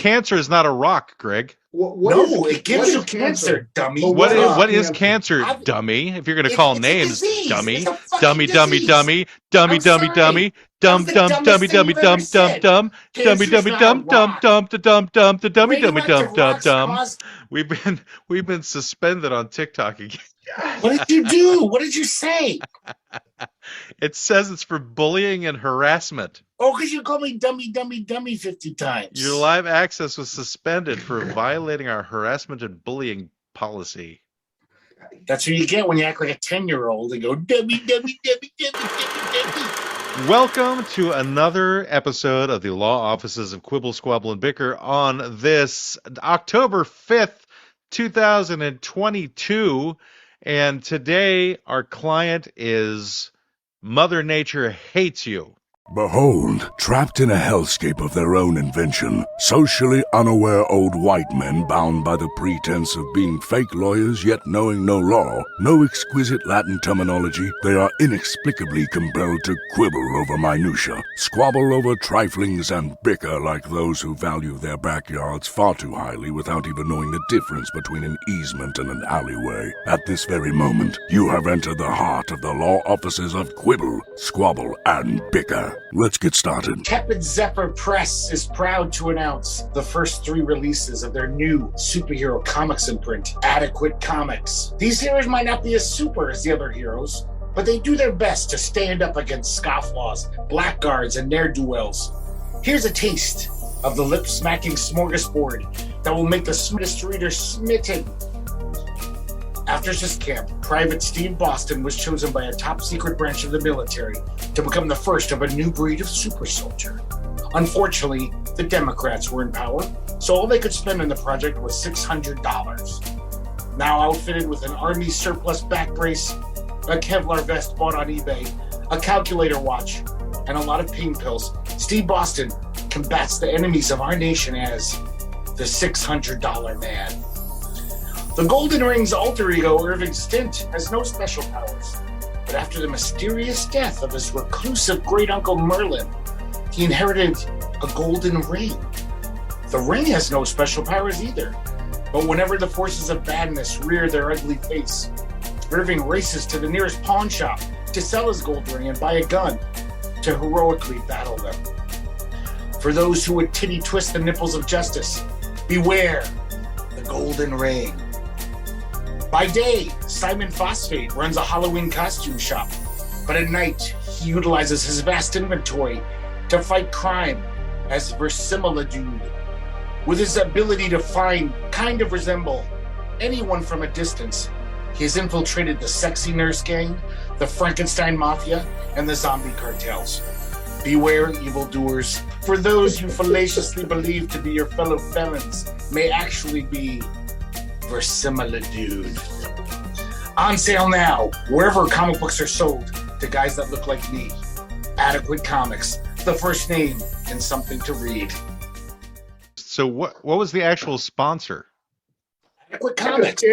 cancer is not a rock, Greg. It gives you cancer, dummy. What is cancer, dummy? If you're going to call names, dummy, dummy, dummy, dummy, dummy, dummy, dummy, dumb, dumb, dummy, dummy, dumb, dumb, dumb, dummy, dummy, dumb, dumb, dumb, the dumb, dumb, the dummy, dummy, dumb, dumb, dumb. We've been suspended on TikTok again. What did you do? What did you say? It says it's for bullying and harassment. Oh, because you called me dummy, dummy, dummy 50 times. Your live access was suspended for violating our harassment and bullying policy. That's what you get when you act like a 10-year-old and go, dummy, dummy, dummy, dummy, dummy, dummy. Welcome to another episode of the Law Offices of Quibble, Squabble, and Bicker on this October 5th, 2022. And today our client is Mother Nature Hates You. Behold, trapped in a hellscape of their own invention, socially unaware old white men bound by the pretense of being fake lawyers yet knowing no law, no exquisite Latin terminology, they are inexplicably compelled to quibble over minutia, squabble over triflings, and bicker like those who value their backyards far too highly without even knowing the difference between an easement and an alleyway. At this very moment, you have entered the heart of the law offices of Quibble, Squabble, and Bicker. Let's get started. Tepid Zephyr Press is proud to announce the first 3 releases of their new superhero comics imprint, Adequate Comics. These heroes might not be as super as the other heroes, but they do their best to stand up against scofflaws, blackguards, and ne'er-do-wells. Here's a taste of the lip-smacking smorgasbord that will make the smartest reader smitten. After his camp, Private Steve Boston was chosen by a top-secret branch of the military to become the first of a new breed of super soldier. Unfortunately, the Democrats were in power, so all they could spend on the project was $600. Now outfitted with an Army surplus back brace, a Kevlar vest bought on eBay, a calculator watch, and a lot of pain pills, Steve Boston combats the enemies of our nation as the $600 man. The Golden Ring's alter ego, Irving Stint, has no special powers, but after the mysterious death of his reclusive great-uncle Merlin, he inherited a golden ring. The ring has no special powers either, but whenever the forces of badness rear their ugly face, Irving races to the nearest pawn shop to sell his gold ring and buy a gun to heroically battle them. For those who would titty twist the nipples of justice, beware the golden ring. By day, Simon Phosphate runs a Halloween costume shop, but at night, he utilizes his vast inventory to fight crime as Verisimilitude. With his ability to kind of resemble anyone from a distance, he has infiltrated the Sexy Nurse Gang, the Frankenstein Mafia, and the zombie cartels. Beware evildoers, for those you fallaciously believe to be your fellow felons may actually be Verisimilitude. On sale now, wherever comic books are sold, to guys that look like me. Adequate Comics, the first name and something to read. So what was the actual sponsor? Adequate Comics,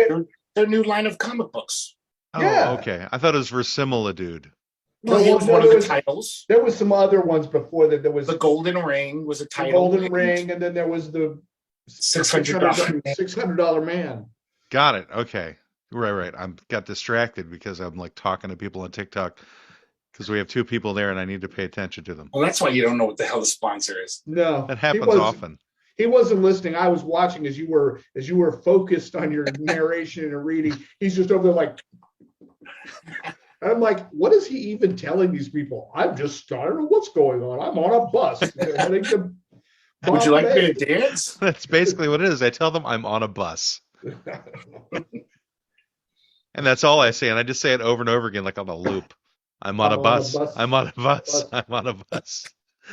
their new line of comic books. Oh, yeah. Okay. I thought it was Verisimilitude. Well, it was one of the titles. There was some other ones before that. There was the Golden Ring was a title. The Golden Ring, and then there was the $600 man. Got it. Okay. Right. I got distracted because I'm like talking to people on TikTok because we have 2 people there and I need to pay attention to them. Well, that's why you don't know what the hell the sponsor is. No, that happens often. He wasn't listening. I was watching as you were focused on your narration and reading. He's just over there like. I'm like, what is he even telling these people? I don't know what's going on. I'm on a bus. Would you like me to dance? That's basically what it is. I tell them I'm on a bus. And that's all I say. And I just say it over and over again like on a loop. I'm on a bus. I'm on a bus. I'm on a bus.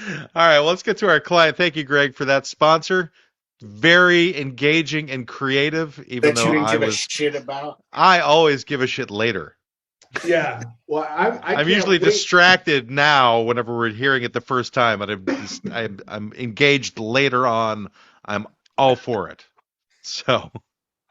All right, well, let's get to our client. Thank you, Greg, for that sponsor. Very engaging and creative, even though you didn't give a shit about. I always give a shit later. Yeah, well, I'm usually distracted now whenever we're hearing it the first time, and I'm engaged later on. I'm all for it. So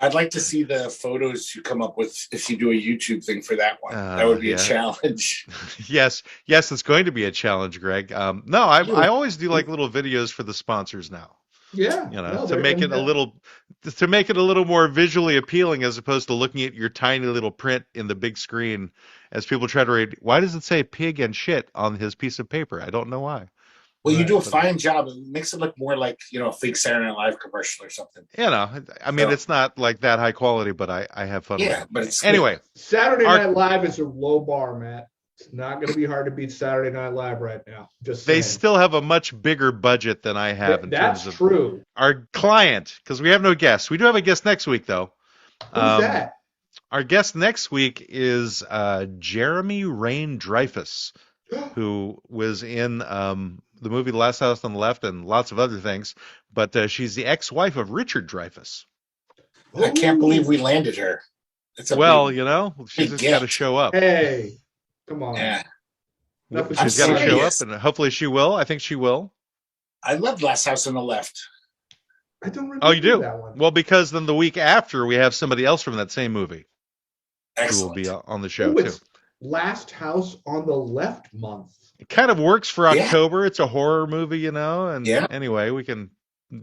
I'd like to see the photos you come up with if you do a YouTube thing for that one. That would be a challenge. Yes, it's going to be a challenge, Greg. No, I always do like little videos for the sponsors now. Yeah. To make it a little more visually appealing as opposed to looking at your tiny little print in the big screen as people try to read. Why does it say pig and shit on his piece of paper? I don't know why. Well, you Right. do a fine job. It makes it look more like, a fake Saturday Night Live commercial or something. I mean, it's not like that high quality, but I have fun with it. But it's Anyway, Saturday Night Live is a low bar, Matt. It's not going to be hard to beat Saturday Night Live right now. Just they saying. still have a much bigger budget than I have in That's terms of true. our client, because we have no guests. We do have a guest next week, though. Who's that? Our guest next week is Jeremy Rain Dreyfus, who was in the movie The Last House on the Left and lots of other things. But she's the ex-wife of Richard Dreyfus. I can't believe we landed her. She's just got to show up. Hey, come on. Yeah. She's got to show up, and hopefully she will. I think she will. I loved Last House on the Left. I don't remember. Oh, you do? That one. Well, because then the week after we have somebody else from that same movie who will be on the show too. Last House on the Left month. It kind of works for October. It's a horror movie, and anyway, we can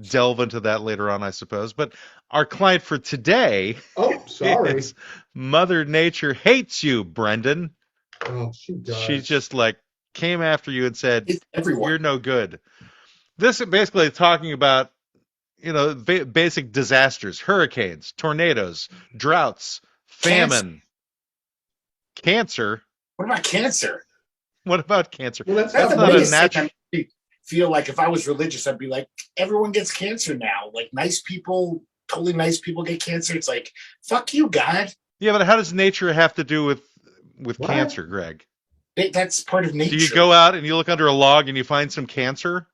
delve into that later on, I suppose. But our client for today is Mother Nature Hates You, Brendan. Oh, she does. She just came after you and said, everyone. You're no good. This is basically talking about, basic disasters, hurricanes, tornadoes, droughts, famine, cancer. What about cancer? What about cancer? Well, that's not a natural. I feel like if I was religious, I'd be like, everyone gets cancer now. Like totally nice people get cancer. It's like, fuck you, God. Yeah, but how does nature have to do with cancer, Greg? That's part of nature. Do you go out and you look under a log and you find some cancer?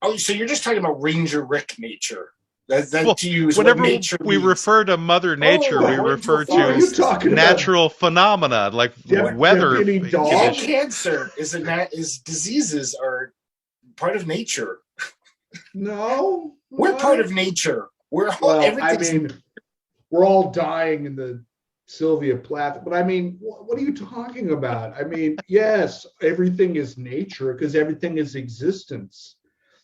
Oh, so you're just talking about Ranger Rick nature. Whenever we refer to Mother Nature, we refer to natural phenomena like weather. Cancer is diseases are part of nature. No, we're part of nature. We're all dying in the Sylvia Plath. But I mean, what are you talking about? I mean, yes, everything is nature because everything is existence.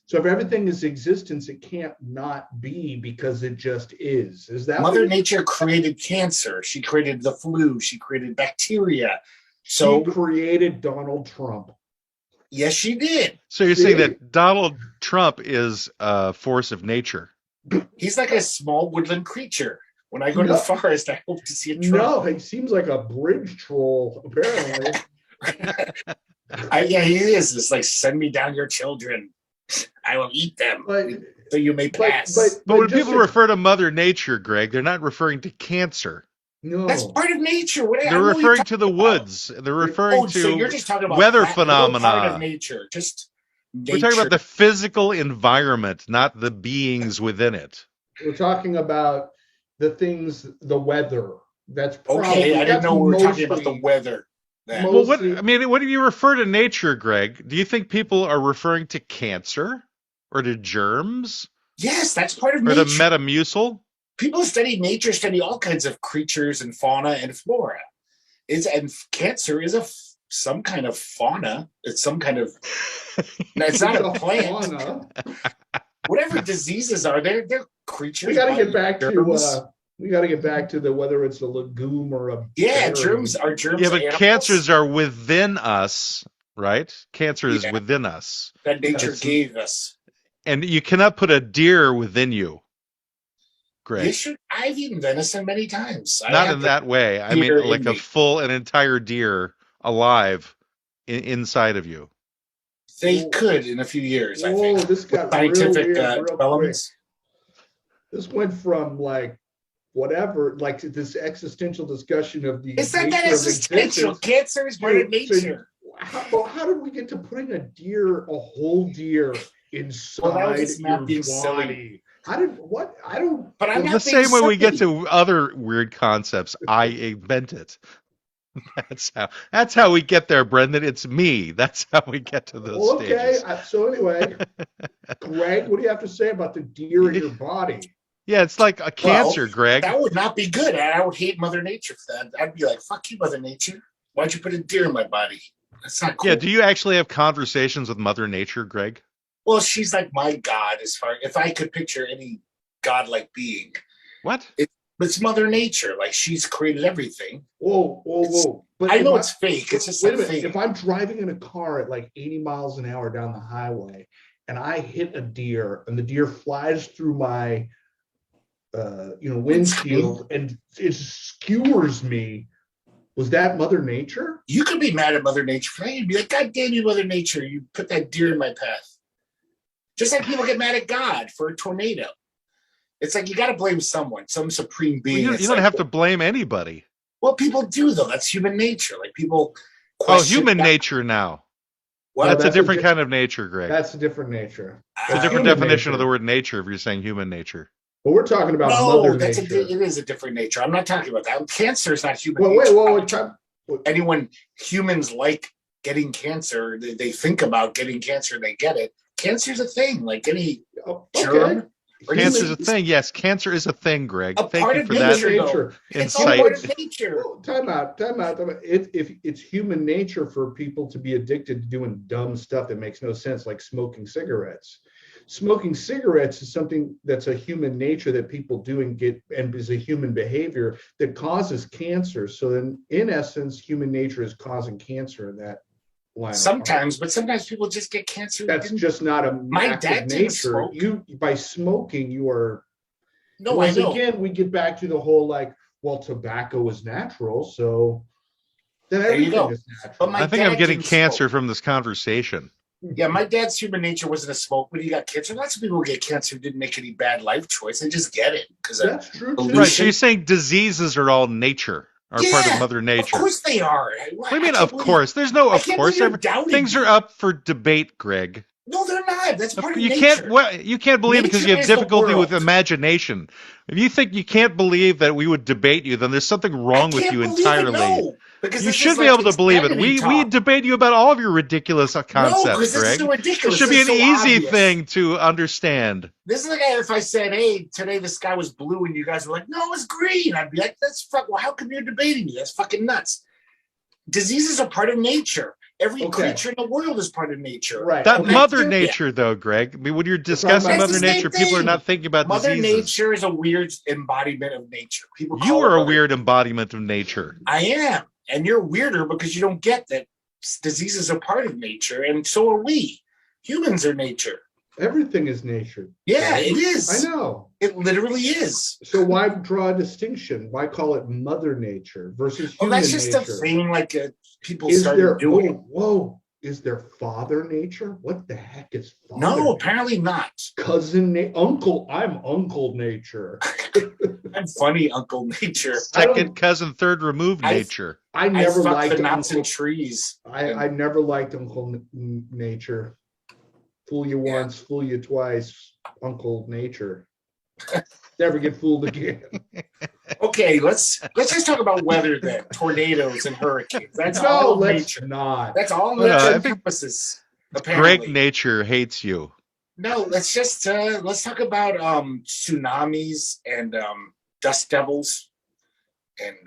So if everything is existence, it can't not be because it just is. Is that Mother Nature created cancer? She created the flu. She created bacteria. She created Donald Trump. Yes, she did. So you're saying that Donald Trump is a force of nature? He's like a small woodland creature. When I go to the forest, I hope to see a Trump. No, he seems like a bridge troll, apparently. He is. It's like, send me down your children. I will eat them, so you may pass. But when people refer to Mother Nature, Greg, they're not referring to cancer. No, that's part of nature. They're referring to the woods. They're referring to so you're just talking about weather phenomena. Part of nature, just nature. We're talking about the physical environment, not the beings within it. We're talking about the things, the weather. That's okay. I didn't know we were talking about the weather. Well, what do you refer to nature, Greg? Do you think people are referring to cancer or to germs? Yes, that's part of nature. Or the Metamucil? People who study nature study all kinds of creatures and fauna and flora. And cancer is some kind of fauna. It's some kind of. It's not a plant. Whatever diseases are, they're creatures. We got to get back to. We got to get back to whether it's a legume or a germs are germs. Yeah, but animals? Cancers are within us, right? Cancer is within us. That nature gave us. And you cannot put a deer within you, Greg. I've eaten venison many times. Not in that way. I mean, like an entire deer alive inside of you. They could in a few years, I think. This got scientific developments. This went from whatever, this existential discussion of the it's not that existential. Cancer is part of nature. How did we get to putting a whole deer inside your body? How did what? I don't. But I'm the same way we get to other weird concepts. I invent it. That's how we get there, Brendan. It's me. That's how we get to those stages. Okay. So anyway, Greg, what do you have to say about the deer in your body? Yeah, it's like a cancer, Greg. That would not be good. I would hate Mother Nature for that. I'd be like, fuck you, Mother Nature. Why'd you put a deer in my body? That's not cool. Yeah, do you actually have conversations with Mother Nature, Greg? Well, she's like my god as far if I could picture any godlike being. What? It's Mother Nature. Like she's created everything. Whoa. But I know it's fake. It's just wait a like minute. fake. If I'm driving in a car at like 80 miles an hour down the highway and I hit a deer and the deer flies through my windshield and it skewers me, was that Mother Nature? You could be mad at Mother Nature for that. You'd be like, God damn you, Mother Nature. You put that deer in my path. Just like people get mad at God for a tornado. It's like you got to blame someone, some supreme being. You don't have to blame anybody. Well, people do, though. That's human nature. Like people human nature now. Well, that's a different kind of nature, Greg. That's a different nature. It's a different definition of the word nature if you're saying human nature. But we're talking about Mother Nature. It is a different nature. I'm not talking about that. Cancer is not human nature. Anyone, humans like getting cancer. They think about getting cancer and they get it. Cancer's a thing, like any germ. Cancer's a thing. Yes, cancer is a thing, Greg. Thank you for that insight. Part of nature. Time out. If it's human nature for people to be addicted to doing dumb stuff that makes no sense, like smoking cigarettes. Smoking cigarettes is something that's a human nature that people do and is a human behavior that causes cancer. So then, in essence, human nature is causing cancer in that line. Sometimes, but sometimes people just get cancer. That's just not a my dad nature. You by smoking, you are. No, I know. Again, we get back to the whole tobacco is natural, so then everything is natural. I think I'm getting cancer from this conversation. Yeah, my dad's human nature wasn't a smoke, but he got cancer. Lots of people get cancer who didn't make any bad life choice. They just get it because that's true. Right. So you're saying diseases are all nature, are part of Mother Nature. Of course they are. What do you mean? Of course, there's no of course. Things are up for debate, Greg. No, they're not. That's part of nature. You can't believe because you have difficulty with imagination. If you think you can't believe that we would debate you, then there's something wrong with you entirely. You should be able to believe it. We debate you about all of your ridiculous concepts, Greg. It should be an easy thing to understand. This is like if I said, "Hey, today the sky was blue," and you guys were like, "No, it was green." I'd be like, "That's fuck. Well, how come you're debating me? That's fucking nuts." Diseases are part of nature. Every creature in the world is part of nature. Right. That Mother Nature, though, Greg. I mean, when you're discussing Mother Nature, people are not thinking about Mother diseases. Nature is a weird embodiment of nature. You are a weird embodiment of nature. I am. And you're weirder because you don't get that diseases are part of nature, and so are we. Humans are nature. Everything is nature. Yeah, it is. I know. It literally is. So why draw a distinction? Why call it Mother Nature versus human nature? Well, that's just a thing like people started doing. Whoa. Is there Father Nature? What the heck is Father No, nature? Apparently not. Uncle. I'm Uncle Nature. I'm funny, Uncle Nature. Second cousin, third removed nature. I never liked the nuts and trees. I never liked Uncle Nature. Fool you once, fool you twice, Uncle Nature. Never get fooled again. Okay, let's just talk about weather then. Tornadoes and hurricanes. That's all nature. Not. That's all nature encompasses. Greg Nature hates you. No, let's talk about tsunamis and dust devils and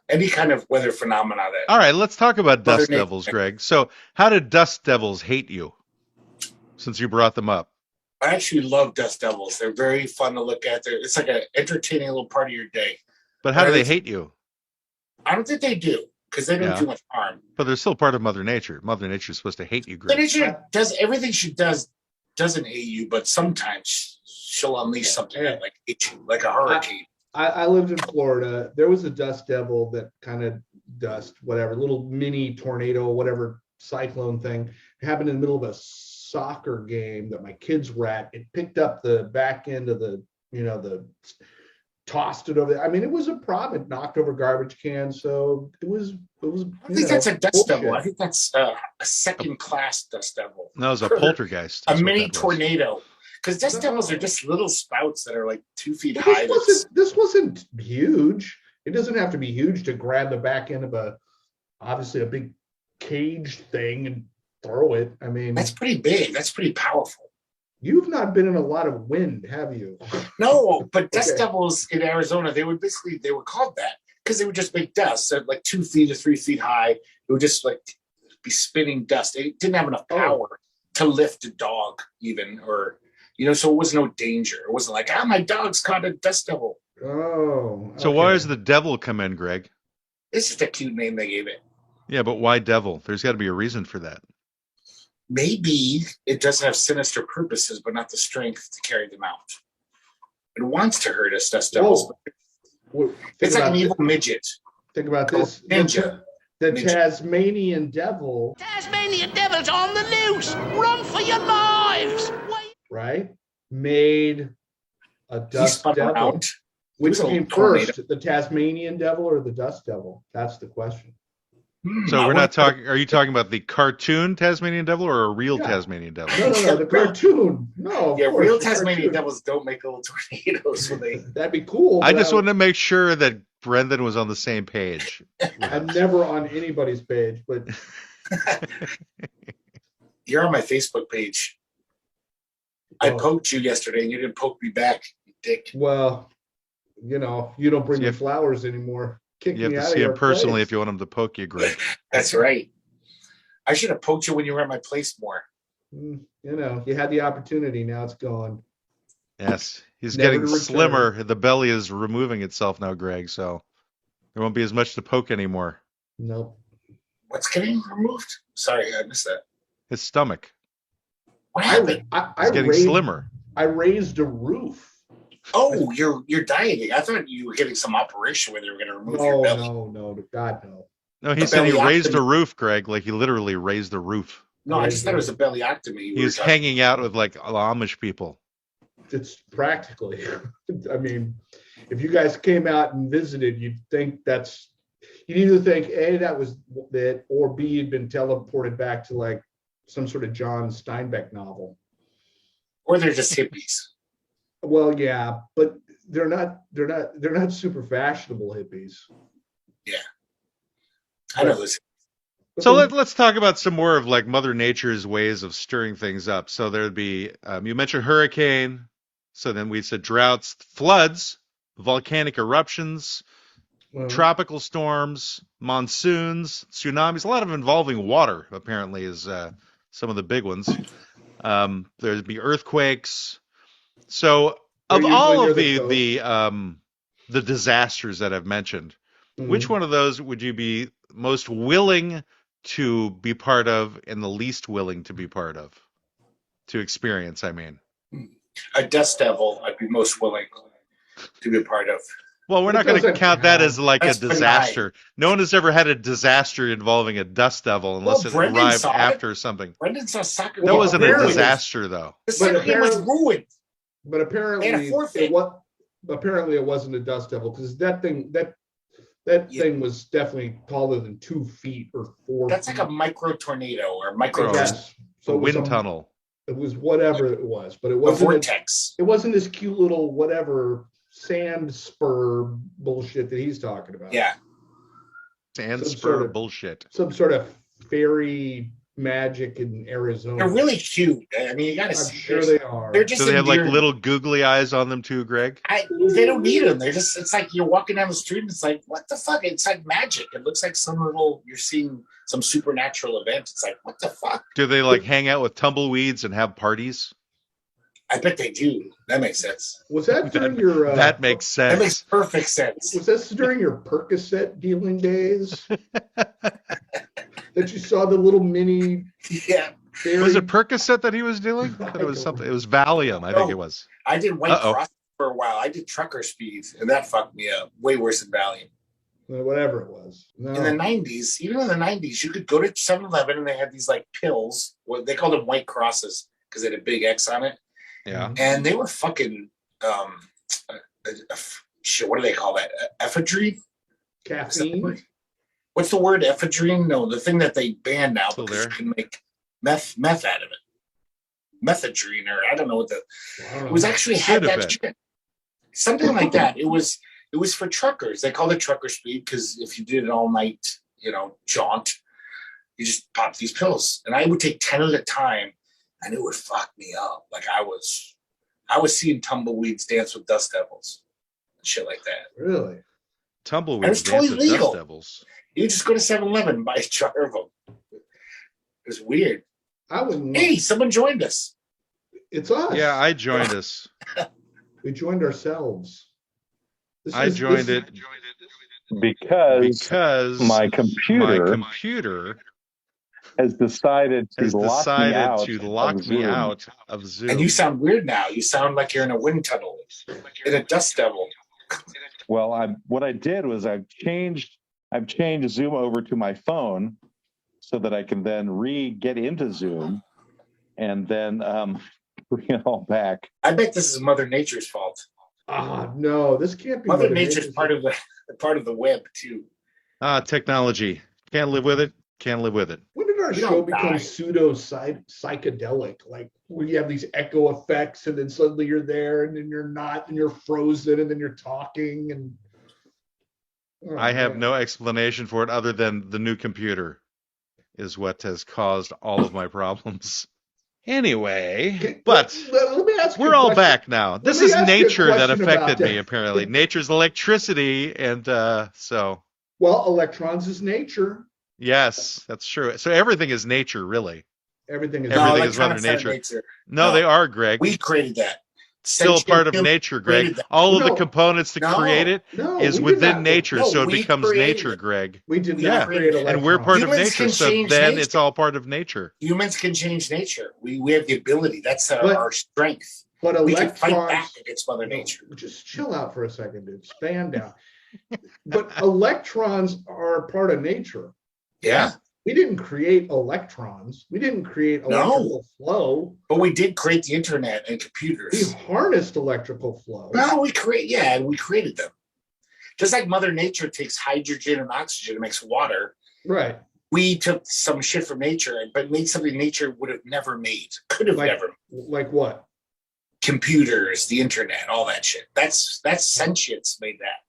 any kind of weather phenomena that. All right, let's talk about dust devils, Greg. So, how did dust devils hate you? Since you brought them up. I actually love dust devils. They're very fun to look at. It's like an entertaining little part of your day. But how do they hate you? I don't think they do because they don't do much harm. But they're still part of Mother Nature. Mother Nature is supposed to hate you, Greg. Mother Nature does everything she does doesn't hate you, but sometimes she'll unleash something that hit you, like a hurricane. I lived in Florida. There was a dust devil that kind of little mini tornado, whatever cyclone thing. It happened in the middle of a soccer game that my kids were at. It picked up the back end of the tossed it over there. I mean, it was a problem. It knocked over garbage cans. So it was. I think that's a dust devil. I think that's a second-class dust devil. No, it was a poltergeist. A mini tornado. Because dust devils are just little spouts that are like 2 feet high. This wasn't huge. It doesn't have to be huge to grab the back end of obviously a big cage thing and throw it. I mean, that's pretty big. That's pretty powerful. You've not been in a lot of wind, have you? No, but dust devils in Arizona, they were called that because they would just make dust at like 2 feet to 3 feet high. It would just like be spinning dust. It didn't have enough power to lift a dog even, or, so it was no danger. It wasn't like, my dog's caught a dust devil. Oh. So okay. why does the devil come in, Greg? It's just a cute name they gave it. Yeah, but why devil? There's got to be a reason for that. Maybe it doesn't have sinister purposes, but not the strength to carry them out. It wants to hurt us, dust devils. It's like an evil midget. Think about this. Ninja. The Tasmanian devil. Tasmanian devil's on the loose. Run for your lives. Right? Made a dust devil. Around. Which came first, the Tasmanian devil or the dust devil? That's the question. So we're not talking. Are you talking about the cartoon Tasmanian devil or a real Tasmanian devil? No, the cartoon. No, yeah, real Tasmanian devils don't make little tornadoes. That'd be cool. I just wanted to make sure that Brendan was on the same page. I'm never on anybody's page, but you're on my Facebook page. I poked you yesterday, and you didn't poke me back, you dick. Well, you don't bring me flowers anymore. You have to see him personally if you want him to poke you, Greg. That's right. I should have poked you when you were at my place more. You had the opportunity. Now it's gone. Yes. He's getting slimmer. The belly is removing itself now, Greg, so there won't be as much to poke anymore. Nope. What's getting removed? Sorry, I missed that. His stomach. What happened? He's getting slimmer. I raised a roof. Oh, you're dieting. I thought you were getting some operation where they were going to remove your belly. No, God, no. No, he said he raised a roof, Greg. Like he literally raised a roof. No, I just thought it was a bellyoctomy. He was hanging out with like Amish people. It's practically. I mean, if you guys came out and visited, you'd either think A, that was it, or B, you'd been teleported back to like some sort of John Steinbeck novel. Or they're just hippies. Well, yeah, but they're not super fashionable hippies. Yeah. I know this. So let's talk about some more of like Mother Nature's ways of stirring things up. So there'd be, you mentioned hurricane. So then we said droughts, floods, volcanic eruptions, tropical storms, monsoons, tsunamis, a lot of involving water, apparently, is some of the big ones. There'd be earthquakes. So of all of the disasters that I've mentioned, which one of those would you be most willing to be part of and the least willing to be part of, to experience, I mean? A dust devil, I'd be most willing to be a part of. Well, we're not going to count that as like a disaster. No one has ever had a disaster involving a dust devil unless it arrived after something. Brendan saw soccer. That wasn't a disaster, though. The soccer game was ruined. But apparently, it wasn't a dust devil because that thing was definitely taller than 2 feet or 4 That's feet. like a micro tornado or micro. Yes. So a wind tunnel. It was whatever it was, but it wasn't a vortex. It wasn't this cute little whatever sand spur bullshit that he's talking about. Yeah. Sand spur bullshit. Some sort of fairy magic in Arizona. They're really cute. I mean, you got to see. I'm sure they are. They're just Do they have like little googly eyes on them too, Greg? They don't need them. It's like you're walking down the street and it's like, what the fuck? It's like magic. It looks like you're seeing some supernatural event. It's like, what the fuck? Do they like hang out with tumbleweeds and have parties? I bet they do. That makes sense. Was that during your... that makes sense. That makes perfect sense. Was this during your Percocet dealing days? That you saw the little mini... Yeah. Was it Percocet that he was dealing? I thought it was something. It was Valium, I think it was. I did White Cross for a while. I did trucker speed, and that fucked me up. Way worse than Valium. Whatever it was. No. In the 90s, even in the 90s, you could go to 7-Eleven and they had these like pills. They called them White Crosses because they had a big X on it. Yeah. And they were fucking, shit, what do they call that? Ephedrine? Caffeine? What's the word? Ephedrine? No, the thing that they banned now because you can make meth out of it. Methadrine, or I don't know what it was actually had that shit. Something like that. It was for truckers. They called it trucker speed because if you did it all night, jaunt, you just pop these pills. And I would take 10 at a time. And it would fuck me up. Like I was seeing tumbleweeds dance with dust devils, and shit like that. Really? Tumbleweeds dance with dust devils. You just go to 7-Eleven and buy a jar of them. It was weird. I wouldn't. Hey, someone joined us. It's us. Yeah, I joined us. We joined ourselves. I joined it because my my computer has decided to has lock me decided out to of lock me Zoom. out of Zoom. And you sound weird now. You sound like you're in a wind tunnel, in a dust devil. Well, what I did was I've changed Zoom over to my phone so that I can then get into Zoom and then bring it all back. I bet this is Mother Nature's fault. No, this can't be. Mother Nature's part of the web too. Technology. Can't live with it. Can't live with it. When did our You show don't become die. pseudo psychedelic? Like where you have these echo effects, and then suddenly you're there, and then you're not, and you're frozen, and then you're talking, and I have no explanation for it other than the new computer is what has caused all of my problems. Anyway, but let me ask you we're a all question. back now. This me is ask you a nature that question about affected me, that. apparently. Nature's electricity, and so, Well, electrons is nature. yes, that's true. So everything is nature, really. Everything is Everything No, is Mother electronics aren't Nature. No, No. they are, Greg. We created that. Still Sentient part of humans nature, created Greg. that. All of the No. components to No. create it No, is we did within not. nature, No, so it we becomes created nature, it. Greg. We did Yeah. not create electrons. And we're part of Humans nature, can so change then nature. it's all part of nature. Humans can change nature. We have the ability. That's But- our strength. But We can fight electrons. back against Mother Nature. Just chill out for a second, dude. Fan down. But electrons are part of nature. Yeah. We didn't create electrons. We didn't create No. electrical flow. But we did create the internet and We computers. harnessed electrical flow. No, we created them. Just like Mother Nature takes hydrogen and oxygen and makes water, Right. we took some shit from nature, but made something nature would have never made. Could have Like- never. Like what? Computers, the internet, all that shit. That's sentience made that.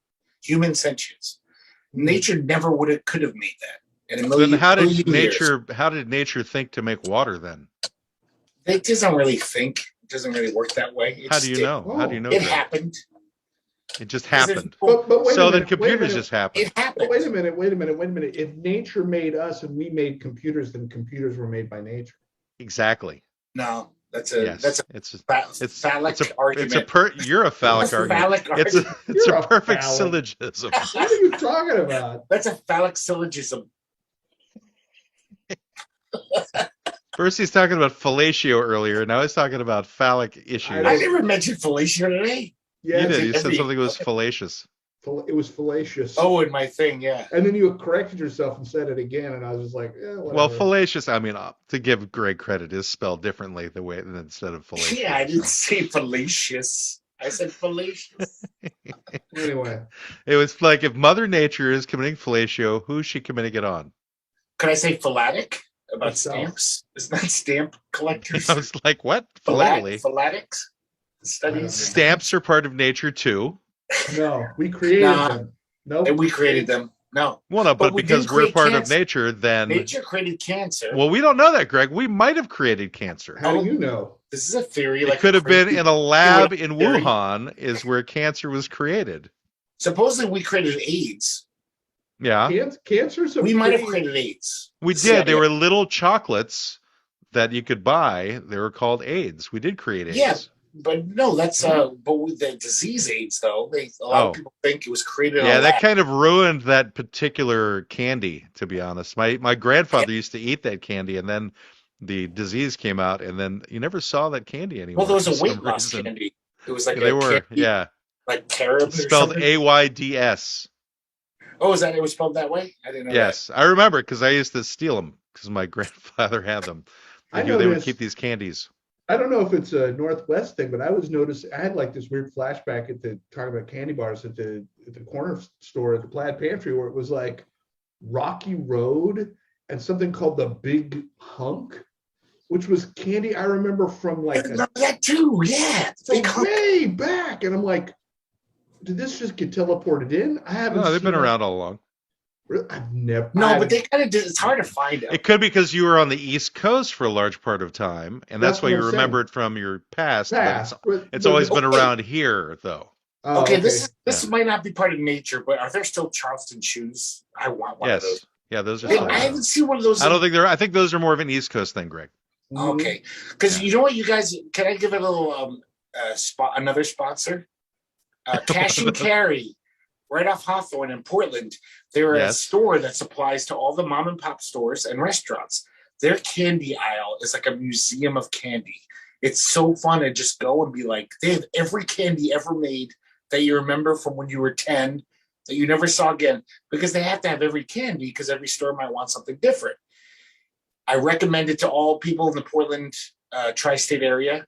Human sentience. Nature never could have made that. In a Then million, how did million years. nature think to make water then? It doesn't really think. It doesn't really work that way. It How do you just know? How do you know? It Greg? happened. It just Because there's happened. no- But wait So a then minute, computers just happened. It happened. Wait a minute. If nature made us and we made computers, then computers were made by nature. Exactly. No, that's Yes. it's phallic argument. You're a phallic That's a argument. phallic It's a, argument. it's You're a a perfect phallic. syllogism. What are you talking about? That's a phallic syllogism. First he's talking about fellatio earlier. Now he's talking about phallic issues. I never mentioned fellatio today. Yeah, You did. You it's said every- something was fallacious. It was fallacious. Oh, in my thing, yeah. And then you corrected yourself and said it again, and I was just like, whatever. Well, fallacious. I mean, to give Greg credit, is spelled differently the way instead of fallacious. Yeah, I didn't say fallacious. I said fallacious. Anyway, It was like if Mother Nature is committing fellatio, who's she committing it on? Could I say philatic about Myself. stamps? Isn't that stamp collectors? I was like, what? Philately. Philatics? Studies? Stamps are part of nature too. no, we created Nah. them. No, And we created them. No. Well, no, but we because didn't we're create part of cancer. nature, then. Nature created cancer. Well, we don't know that, Greg. We might have created cancer. How do you know? This is a theory. It like could have been crazy- in a lab in theory. Wuhan, is where cancer was created. Supposedly we created AIDS. Yeah, Cancer's a We might have pretty- created AIDS. we CIA. did. They were little chocolates that you could buy. They were called AIDS. We did create AIDS. Yeah. But no, that's but with the disease AIDS though, a lot of people think it was created. in Yeah, a that lab. kind of ruined that particular candy, to be honest. My grandfather used to eat that candy, and then the disease came out, and then you never saw that candy anymore. Well, there was for a weight some loss reason. candy. It was like Yeah, they a were, candy, yeah. like carob. It's or spelled something. AYDS. Oh, is that it was spelled that way? I didn't know. Yes, I remember because I used to steal them because my grandfather had them. I They would noticed- keep these candies. I don't know if it's a Northwest thing, but I was noticing I had like this weird flashback at the talking about candy bars at the corner store at the Plaid Pantry, where it was like Rocky Road and something called the Big Hunk, which was candy I remember from I like remember that too. Yeah, Big hunk. way back, and I'm like, did this just get teleported in? I haven't. No, they've been seen it. around all along. I've never. No, but they kind of did. It's hard to find them. It could be because you were on the East Coast for a large part of time, and that's That's why what you I'm remember it from your past. Past, But it's always been okay. around here, though. Oh, Okay, this might not be part of nature, but are there still Charleston shoes? I want one of those. Yes. Yeah, those are. Hey, still I around. haven't seen one of those. I don't think they're. I think those are more of an East Coast thing, Greg. Okay, because you know what, you guys, can I give a little another sponsor? Cash and Carry, right off Hawthorne in Portland. They're a store that supplies to all the mom and pop stores and restaurants. Their candy aisle is like a museum of candy. It's so fun to just go and be like, they have every candy ever made that you remember from when you were 10 that you never saw again, because they have to have every candy because every store might want something different. I recommend it to all people in the Portland tri-state area.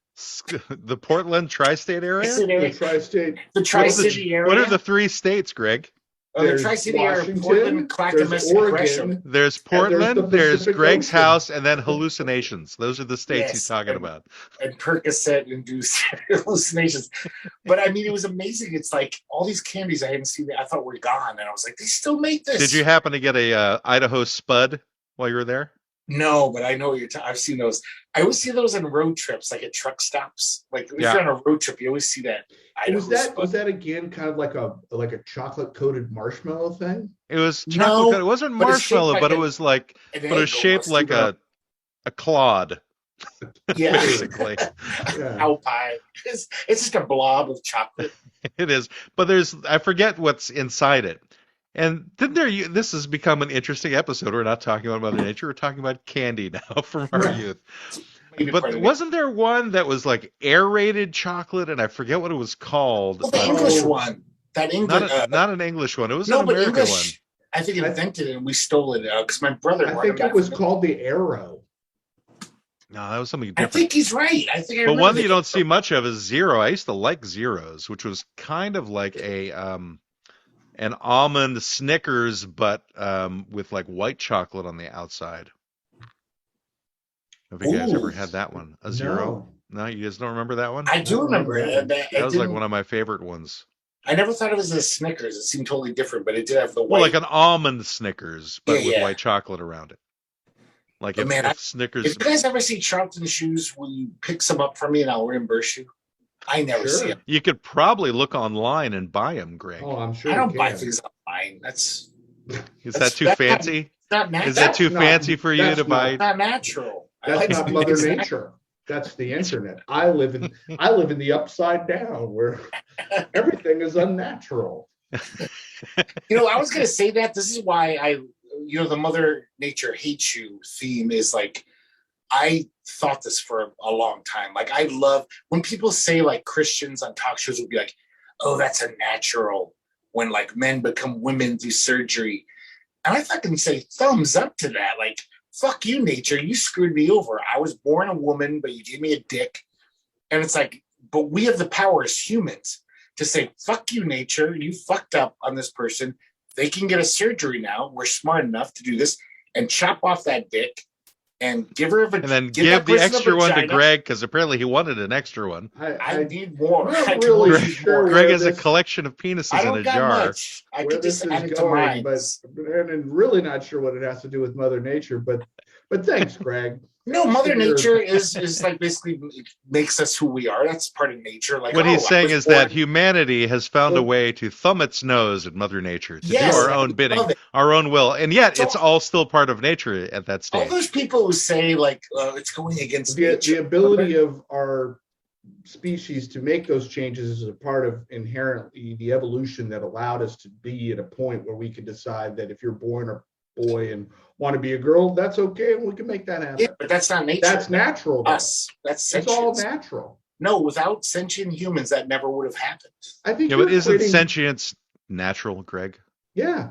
The Portland tri-state area? The tri-state. The tri-city area. What are the 3 states, Greg? The tri-city area, Portland, Clackamas, and Gresham. There's Portland, there's Greg's Ocean. house, and then hallucinations. Those are the states he's talking about. And Percocet-induced hallucinations. But I mean, it was amazing. It's like all these candies I hadn't seen, I thought were gone. And I was like, they still make this. Did you happen to get a Idaho Spud while you were there? No, but I know what you're I've seen those. I always see those on road trips, like at truck stops. Like if you're on a road trip, you always see that. Was that again kind of like a chocolate coated marshmallow thing? It was chocolate. No, it wasn't marshmallow, but it was like, but it was shaped like a clod. Yeah, basically. Cow pie. It's just a blob of chocolate. It is, but I forget what's inside it. And then this has become an interesting episode. We're not talking about Mother Nature. We're talking about candy now from our youth. But wasn't there one that was like aerated chocolate, and I forget what it was called? Well, the English one. That English, not an English one. It was an American one. I think invented it, and we stole it because my brother. I think it was called the Arrow. No, that was something different. I think he's right. I think. But one that you don't see much of is Zero. I used to like Zeros, which was kind of like an almond Snickers, but with like white chocolate on the outside. Have you guys ever had that one? A Zero? No, you guys don't remember that one? I do remember it. That was like one of my favorite ones. I never thought it was a Snickers. It seemed totally different, but it did have the white. Well, like an almond Snickers, but with white chocolate around it. Like if Snickers. If you guys ever see Charlton shoes, will you pick some up for me and I'll reimburse you? I never see them. You could probably look online and buy them, Greg. Oh, I'm sure. I don't buy things online. Is that too fancy? It's not natural. Is that too fancy for you to buy? It's not natural. That's not Mother Nature. That's the internet. I live in the upside down where everything is unnatural. I was going to say that. This is why the Mother Nature hates you theme is like, I thought this for a long time. Like, I love when people say like Christians on talk shows would be like, oh, that's unnatural when like men become women through surgery. And I fucking say thumbs up to that. Like, fuck you, nature. You screwed me over. I was born a woman, but you gave me a dick. And it's like, but we have the power as humans to say, fuck you, nature. You fucked up on this person. They can get a surgery now. We're smart enough to do this and chop off that dick and give her and then give the extra one to Greg, because apparently he wanted an extra one. I need more. I'm really sure Greg has a collection of penises in a jar. Much. I could just add it to mine. And I'm really not sure what it has to do with Mother Nature, but thanks, Greg. No, Mother Nature is like basically makes us who we are. That's part of nature. Like what he's saying is that humanity has found a way to thumb its nose at Mother Nature, to do our own bidding, our own will, and yet it's all still part of nature at that stage. All those people who say like it's going against nature. The ability of our species to make those changes is a part of inherently the evolution that allowed us to be at a point where we can decide that if you're born a boy and want to be a girl, that's okay, and we can make that happen. Yeah, but that's not nature. That's natural. Us. That's all natural. No, without sentient humans, that never would have happened. I think. Yeah, but isn't sentience natural, Greg? Yeah.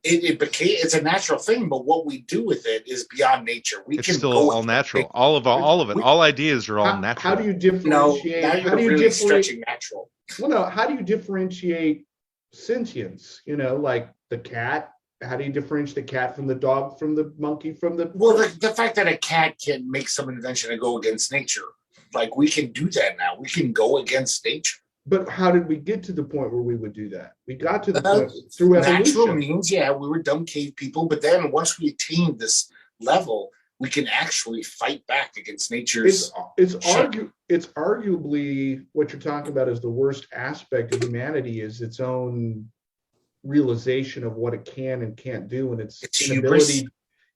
It's a natural thing, but what we do with it is beyond nature. It's still all natural. All of it. All ideas are all natural. How do you differentiate? No, now you're really stretching natural. Well, no. How do you differentiate sentience? Like the cat. How do you differentiate the cat from the dog, from the monkey, from the... Well, the fact that a cat can make some invention and go against nature. Like, we can do that now. We can go against nature. But how did we get to the point where we would do that? We got to the point through evolution. Natural means, yeah, we were dumb cave people. But then once we attained this level, we can actually fight back against nature's... It's arguably what you're talking about is the worst aspect of humanity is its own... realization of what it can and can't do, and its inability.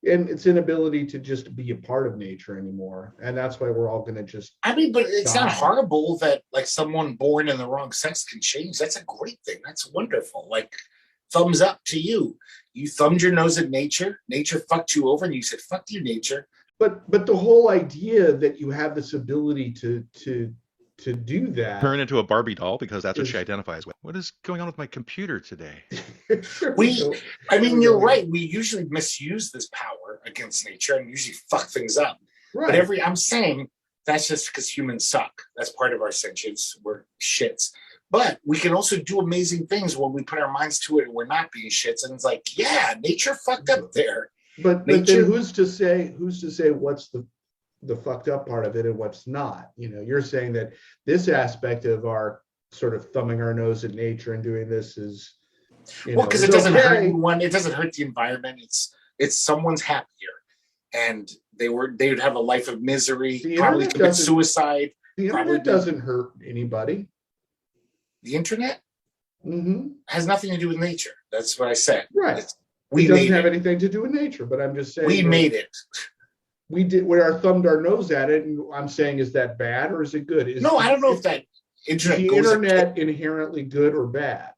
and its inability to just be a part of nature anymore. And that's why we're all going to just. I mean, but it's die. not horrible that like someone born in the wrong sex can change. That's a great thing. That's wonderful. Like, thumbs up to you. You thumbed your nose at nature. Nature fucked you over, and you said, "Fuck you, nature." But the whole idea that you have this ability to do that. Turn into a Barbie doll because that's what she identifies with. What is going on with my computer today? I mean, you're right. We usually misuse this power against nature and usually fuck things up. Right. But I'm saying that's just because humans suck. That's part of our sentience. We're shits. But we can also do amazing things when we put our minds to it and we're not being shits. And it's like, yeah, nature fucked up there. But then who's to say what's the fucked up part of it and what's not? You know, you're saying that this aspect of our sort of thumbing our nose at nature and doing this is, because it doesn't hurt anyone. It doesn't hurt the environment. It's someone's happier, and they would have a life of misery, probably commit suicide. The internet doesn't hurt anybody. The internet has nothing to do with nature. That's what I said. Right. It doesn't have anything to do with nature, but I'm just saying we made it. We thumbed our nose at it, and I'm saying, is that bad or is it good? No, I don't know if that internet inherently good or bad.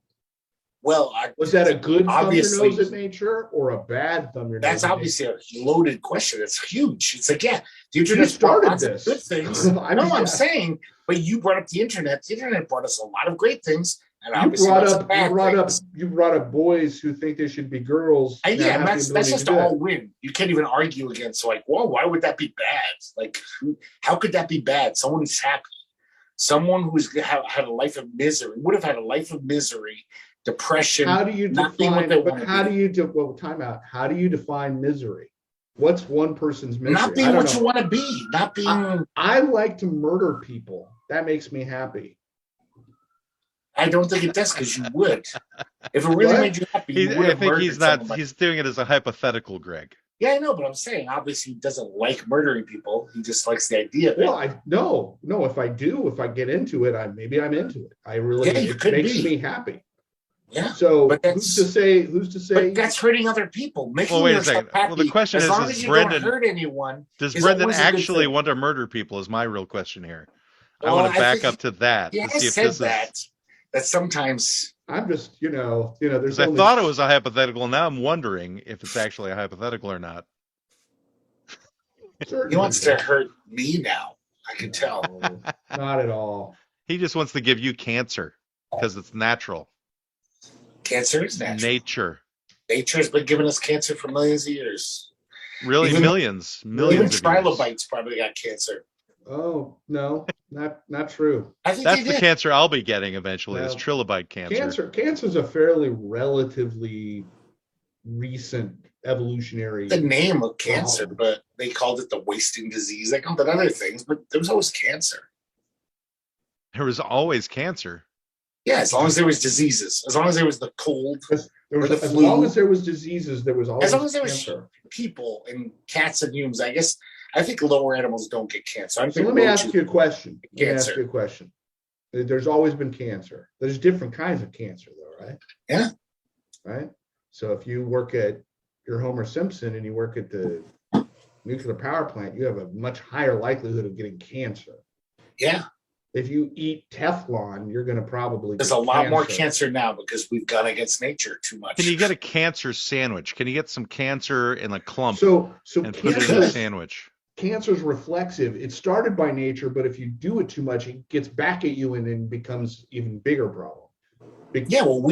Well, was that a good thumb your nose at nature or a bad thumb your nose? That's obviously a loaded question. It's huge. It's like, yeah, the internet started this. Good things. I'm saying, but you brought up the internet. The internet brought us a lot of great things. And you brought up boys who think they should be girls. Yeah, that's just all win. You can't even argue against like, whoa, why would that be bad? Like, how could that be bad? Someone who's happy, someone who's had a life of misery would have had a life of misery, depression. How do you define? Time out. How do you define misery? What's one person's misery? Not being what you want to be. Not being. I like to murder people. That makes me happy. I don't think it does, because you would. If it really made you happy, you would have murdered he's not. He's doing it as a hypothetical, Greg. Yeah, I know, but I'm saying obviously he doesn't like murdering people. He just likes the idea of it. Well, no. If I get into it, maybe I'm into it. I really. It makes me happy. Yeah. So who's to say? But that's hurting other people. Making wait a second. Happy, well, the question is, does Brendan don't hurt anyone? Does Brendan actually want to murder people? Is my real question here. Well, I want to back up to that. Yeah, to see I said that. That sometimes I'm just, there's. I thought it was a hypothetical, and now I'm wondering if it's actually a hypothetical or not. He wants to hurt me now. I can tell. Not at all. He just wants to give you cancer because it's natural. Cancer is natural. Nature. Nature has been giving us cancer for millions of years. Really, millions. Even trilobites probably got cancer. Oh no, not true. I think that's the cancer I'll be getting eventually. Is trilobite cancer. Cancer is a fairly relatively recent evolutionary. The name of cancer, but they called it the wasting disease. They called it other things, but there was always cancer. There was always cancer. Yeah, as long as there was diseases, as long as there was the cold, as long as there was diseases, there was always. As long as there cancer. was people and cats and humans, I think lower animals don't get cancer. So let me ask you a question. There's always been cancer. There's different kinds of cancer, though, right? Yeah. Right. So if you work at your Homer Simpson and you work at the nuclear power plant, you have a much higher likelihood of getting cancer. Yeah. If you eat Teflon, you're going to probably. There's a lot more cancer now because we've gone against nature too much. Can you get a cancer sandwich? Can you get some cancer in a clump? So and put it in a sandwich. Cancer is reflexive. It started by nature, but if you do it too much, it gets back at you and then becomes even bigger problem. We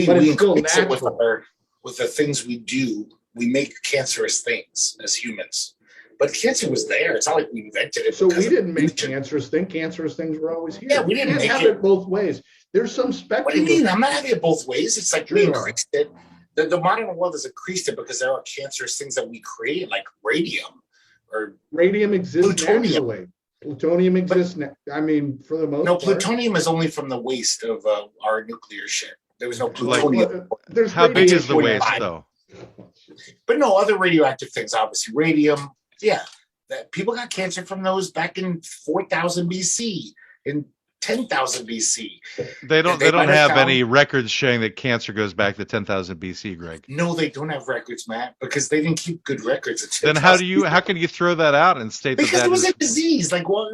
mix it with the things we do. We make cancerous things as humans. But cancer was there. It's not like we invented it. So we didn't make cancerous things. Cancerous things were always here. Yeah, we didn't have it both ways. There's some spectrum. What do you mean? I'm not having it both ways. It's like we increased it. The modern world has increased it because there are cancerous things that we create, like radium. Or radium exists naturally. Plutonium exists. I mean, for the most part. No, plutonium is only from the waste of our nuclear shit. There was no plutonium. How big is the waste, though? But no, other radioactive things, obviously. Radium, yeah. People got cancer from those back in 4000 BC, in 10,000 BC. They don't might have found- any records showing that cancer goes back to 10,000 BC, Greg. No, they don't have records, Matt, because they didn't keep good records. Then how can you throw that out and state because that it was is... a disease? Like, well,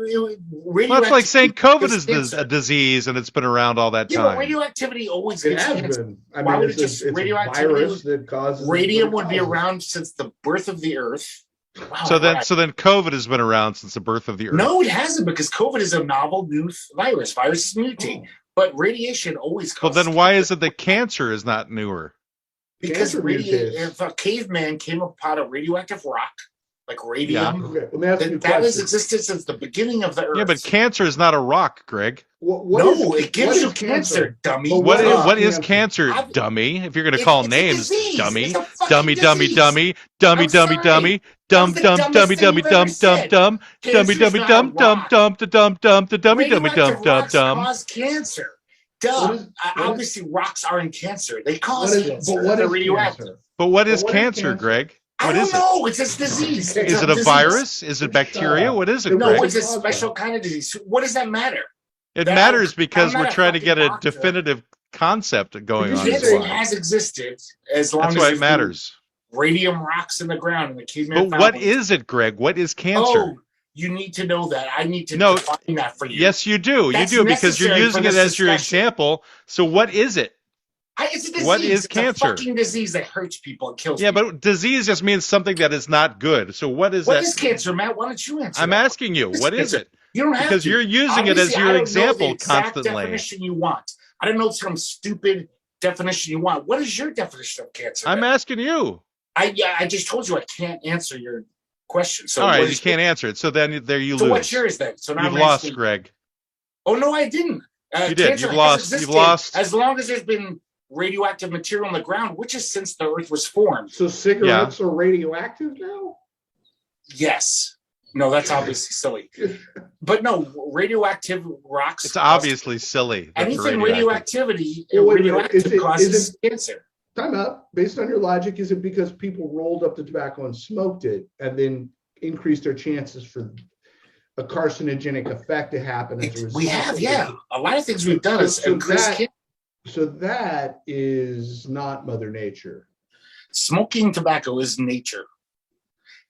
Well, that's like saying COVID is a disease and it's been around all that Yeah, but time. radioactivity always It gets has cancer. been. I Why mean, would it's it just a radioactivity? virus that causes Radium what would be it causes. around since the birth of the Earth. Wow, So then right. COVID has been around since the birth of the Earth. No, it hasn't, because COVID is a novel new virus. Viruses mutate, but radiation always Well, causes. then why is it that cancer is not newer? Because Cancer mutates. if a caveman came upon a radioactive rock, like radium, Okay, let me ask you a that has question. existed since the beginning of the Earth. Yeah, but cancer is not a rock, Greg. What it gives what you is cancer, dummy. But What is cancer? cancer, dummy? If you're going to It's- call it's a names, disease. dummy, It's a fucking dummy, dummy, disease. dummy, dummy, I'm dummy, sorry. dummy, dumb, That's the dumb, dumbest dummy, thing dummy, you've dumb, ever dumb, said. dumb, dummy, Cancer's dummy, not dumb, a dumb, rock. dumb, the dumb, dumb, the dummy, dummy, Radioactive dumb, dumb, rocks dumb. cause cancer. What Duh. is- Obviously, rocks aren't cancer. They cause cancer. But what They're is radioactive. cancer? But what is But what is cancer, cancer? Greg? I What don't is it? know. It's just disease. Okay. It's Is it a disease. virus? Is it bacteria? What is it, No, Greg? it's a special kind of disease. What does that matter? It that- matters because I'm not we're a trying to fucking get a doctor. definitive concept going you on. just Cancer say- here. has existed as long That's as why it there's matters. radium rocks in the ground. And the caveman But found what one. is it, Greg? What is cancer? Oh, you need to know that. I need to No. define that for you. Yes, you do. That's you do because you're necessary using for it this as your discussion. example. So what is it? It's a disease. What is It's cancer? a fucking disease that hurts people and kills Yeah, people. but disease just means something that is not good. So what is What that? is cancer, Matt? Why don't you answer I'm that? asking you. What is it? You don't have Because to. you're using it as Obviously, your I don't know example the exact constantly. definition you want. I don't know some stupid definition you want. What is your definition of cancer? I'm then? asking you. I just told you I can't answer your question. So All right, what you is- can't answer it. So then there you So lose. what's yours then? So now You've I'm lost, asking- Greg. Oh no, I didn't. You did. Cancer You've has lost. You've existed lost. as long as there's been radioactive material on the ground, which is since the Earth was formed. So cigarettes are radioactive now? Yes. No, that's obviously silly. But no, radioactive rocks. It's obviously silly. that they're anything radioactive. radioactivity. Well, wait a minute. Radioactive Is causes it- cancer. Time out. Based on your logic, is it because people rolled up the tobacco and smoked it and then increased their chances for a carcinogenic effect to happen as a result? We have, of yeah. it? A lot of things we've done is So increase that- cancer. So that is not Mother Nature. Smoking tobacco is nature.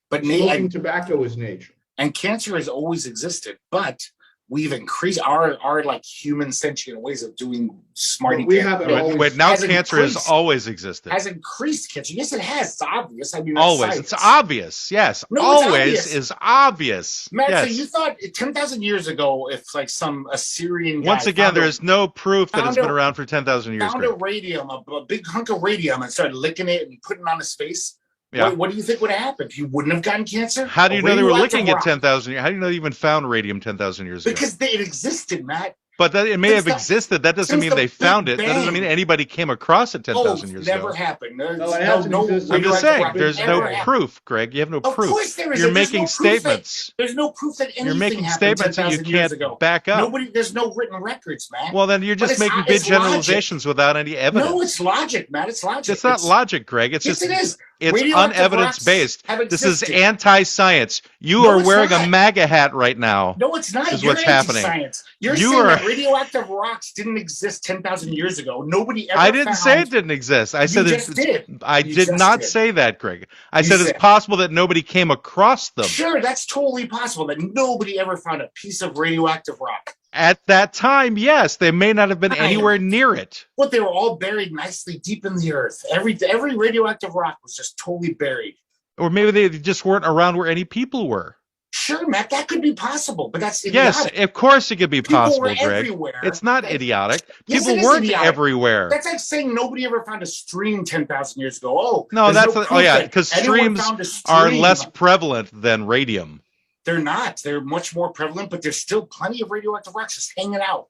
But Smoking tobacco is nature. and cancer has always existed, but we've increased our like human sentient ways of doing smarty But we pants haven't Wait, always- wait, now has cancer has increased. always existed. has increased cancer. Yes, it has. It's obvious. I mean, that's Always. science. It's obvious. Yes. No, it's always obvious. is obvious. Matt, yes. so you thought 10,000 years ago, if like some Assyrian guy Once again, found there a- is no proof that found it's been a- around for 10,000 years. found a Greg. radium, a big hunk of radium, and started licking it and putting it on his face, Yeah. what do you think would have happened? He wouldn't have gotten cancer? How do you A know they were radioactive looking at rock. 10,000 years? How do you know they even found radium 10,000 years ago? Because it existed, Matt. But that, it may Since have the- existed. That doesn't since mean the they Big found it. That doesn't Bang. mean anybody came across it 10,000 years never ago. happened. No, it hasn't existed. I'm just radioactive saying, rock there's ever no happened. proof, Greg. You have no Of proof. course there is. You're There's making no proof that- statements. There's no proof that anything You're making happened statements that you 10,000 years can't ago. back up. There's no written records, man. Well, then you're But just it's making not- big it's logic. generalizations without any evidence. No, it's logic, Matt. It's logic. It's not logic, Greg. It's Yes, just it is. it's Radioactive unevidence rocks based. have This is existed. anti-science. You No, are it's wearing a not. MAGA hat right now. No, it's not. is You're what's happening. anti-science. You're You saying are- that radioactive rocks didn't exist 10,000 years ago. Nobody ever I didn't found... say it didn't exist. I said You it's, just did. I You did just not did. say that, Greg. I You said it's said- possible that nobody came across them. Sure, that's totally possible that nobody ever found a piece of radioactive rock. At that time, yes, they may not have been Fine. anywhere near it. But they were all buried nicely deep in the earth. Every radioactive rock was just totally buried. Or maybe they just weren't around where any people were. Sure, Matt, that could be possible, but that's Yes, idiotic. of course it could be People possible, were Greg. everywhere. It's not That- idiotic. Yes, People it is weren't idiotic. everywhere. That's like saying nobody ever found a stream 10,000 years ago. Oh, No, there's that's proof that because anyone streams found a are stream. less prevalent than radium. They're not. They're much more prevalent, but there's still plenty of radioactive rocks just hanging out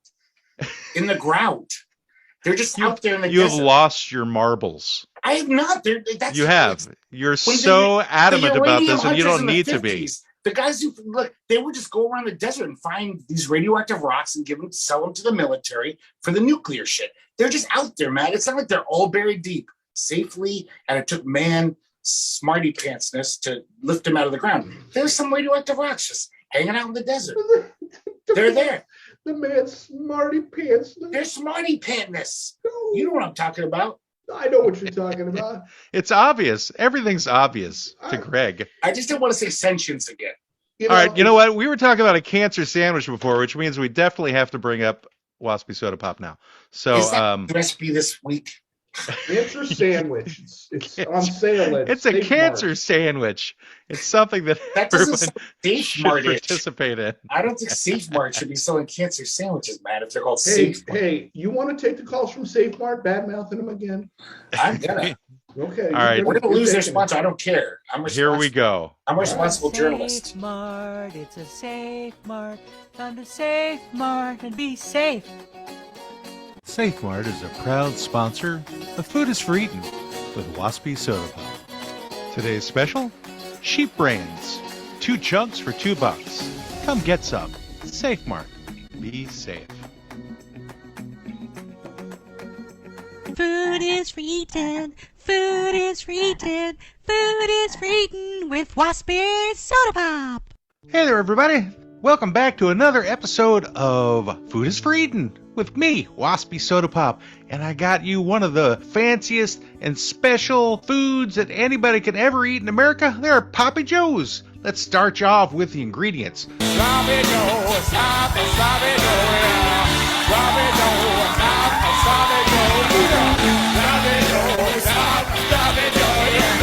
in the ground. They're just out there in the You have desert. lost your marbles. I have not. That's You have. You're When so the adamant about uranium this, and you hunters don't in the need to be. 50s, The guys who look, they would just go around the desert and find these radioactive rocks and sell them to the military for the nuclear shit. They're just out there, man. It's not like they're all buried deep safely, and it took man smarty pantsness to lift them out of the ground. There's some radioactive rocks just hanging out in the desert. They're there. The man's smarty pants. They're smarty pantness. No, You know what I'm talking about. I know what you're talking about. It's obvious. Everything's obvious to Greg. I just didn't want to say sentience again. You All right, you know what? We were talking about a cancer sandwich before, which means we definitely have to bring up Waspy Soda Pop now. So, Is that the recipe this week? Cancer sandwich. It's on sale. It's a cancer sandwich. It's something that That everyone doesn't Safe should Mart. participate in. I don't think Safe Mart should be selling cancer sandwiches, man. If they're called Hey, Safe Mart. hey, you want to take the calls from Safe Mart, bad mouthing them again? I'm gonna. Okay. All right. We're gonna lose their taking it. sponsor. I don't care. Here we go. I'm a responsible journalist. Safe Mart, it's a Safe Mart. Come to Safe Mart and be safe. Safe Mart is a proud sponsor of Food is for Eating with Waspy Soda Pop. Today's special, sheep brains. 2 chunks for $2. Come get some. Safe Mart. Be safe. Food is for eating. Food is for eating. Food is for eating with Waspy Soda Pop. Hey there, everybody. Welcome back to another episode of Food is for Eating with me, Waspy Soda Pop. And I got you one of the fanciest and special foods that anybody can ever eat in America. They're Poppy Joe's. Let's start you off with the ingredients. Sloppy Joe, sloppy, sloppy Joe, yeah. Sloppy Joe, sloppy, sloppy Joe, yeah. Sloppy Joe, sloppy, sloppy Joe, yeah.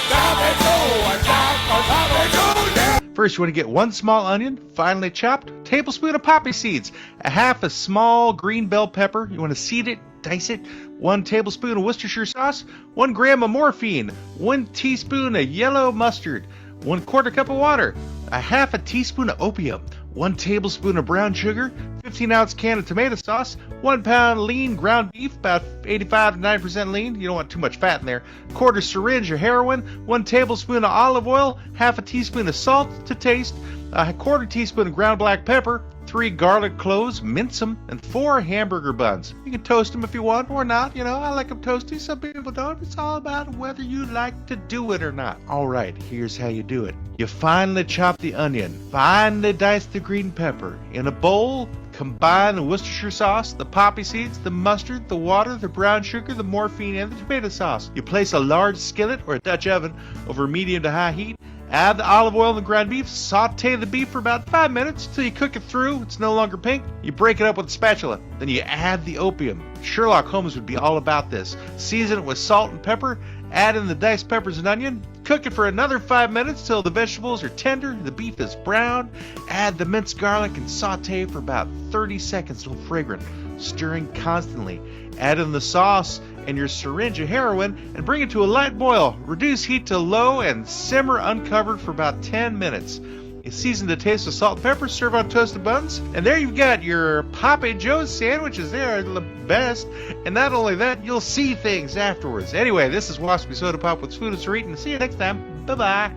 Sloppy Joe, sloppy, sloppy Joe, yeah. First, you want to get 1 small onion, finely chopped, tablespoon of poppy seeds, a half a small green bell pepper. You want to seed it, dice it, 1 tablespoon of Worcestershire sauce, 1 gram of morphine, 1 teaspoon of yellow mustard, 1/4 cup of water, a half a teaspoon of opium, 1 tablespoon of brown sugar, 15-ounce can of tomato sauce, 1 pound lean ground beef, about 85 to 90% lean. You don't want too much fat in there. 1/4 syringe of heroin, 1 tablespoon of olive oil, half a teaspoon of salt to taste, a 1/4 teaspoon of ground black pepper, 3 garlic cloves, mince them, and 4 hamburger buns. You can toast them if you want or not. You know, I like them toasty. Some people don't. It's all about whether you like to do it or not. All right, here's how you do it. You finely chop the onion, finely dice the green pepper. In a bowl, combine the Worcestershire sauce, the poppy seeds, the mustard, the water, the brown sugar, the morphine, and the tomato sauce. You place a large skillet or a Dutch oven over medium to high heat. Add the olive oil and the ground beef. Saute the beef for about 5 minutes until you cook it through. It's no longer pink. You break it up with a spatula. Then you add the opium. Sherlock Holmes would be all about this. Season it with salt and pepper. Add in the diced peppers and onion. Cook it for another 5 minutes till the vegetables are tender, the beef is brown. Add the minced garlic and saute for about 30 seconds till fragrant, stirring constantly. Add in the sauce and your syringe of heroin and bring it to a light boil. Reduce heat to low and simmer uncovered for about 10 minutes. You season to taste with salt and pepper, serve on toasted buns, and there you've got your Poppy Joe's sandwiches. They are the best, and not only that, you'll see things afterwards. Anyway, this is Waspy Soda Pop with Food is for Eating. See you next time. Bye-bye.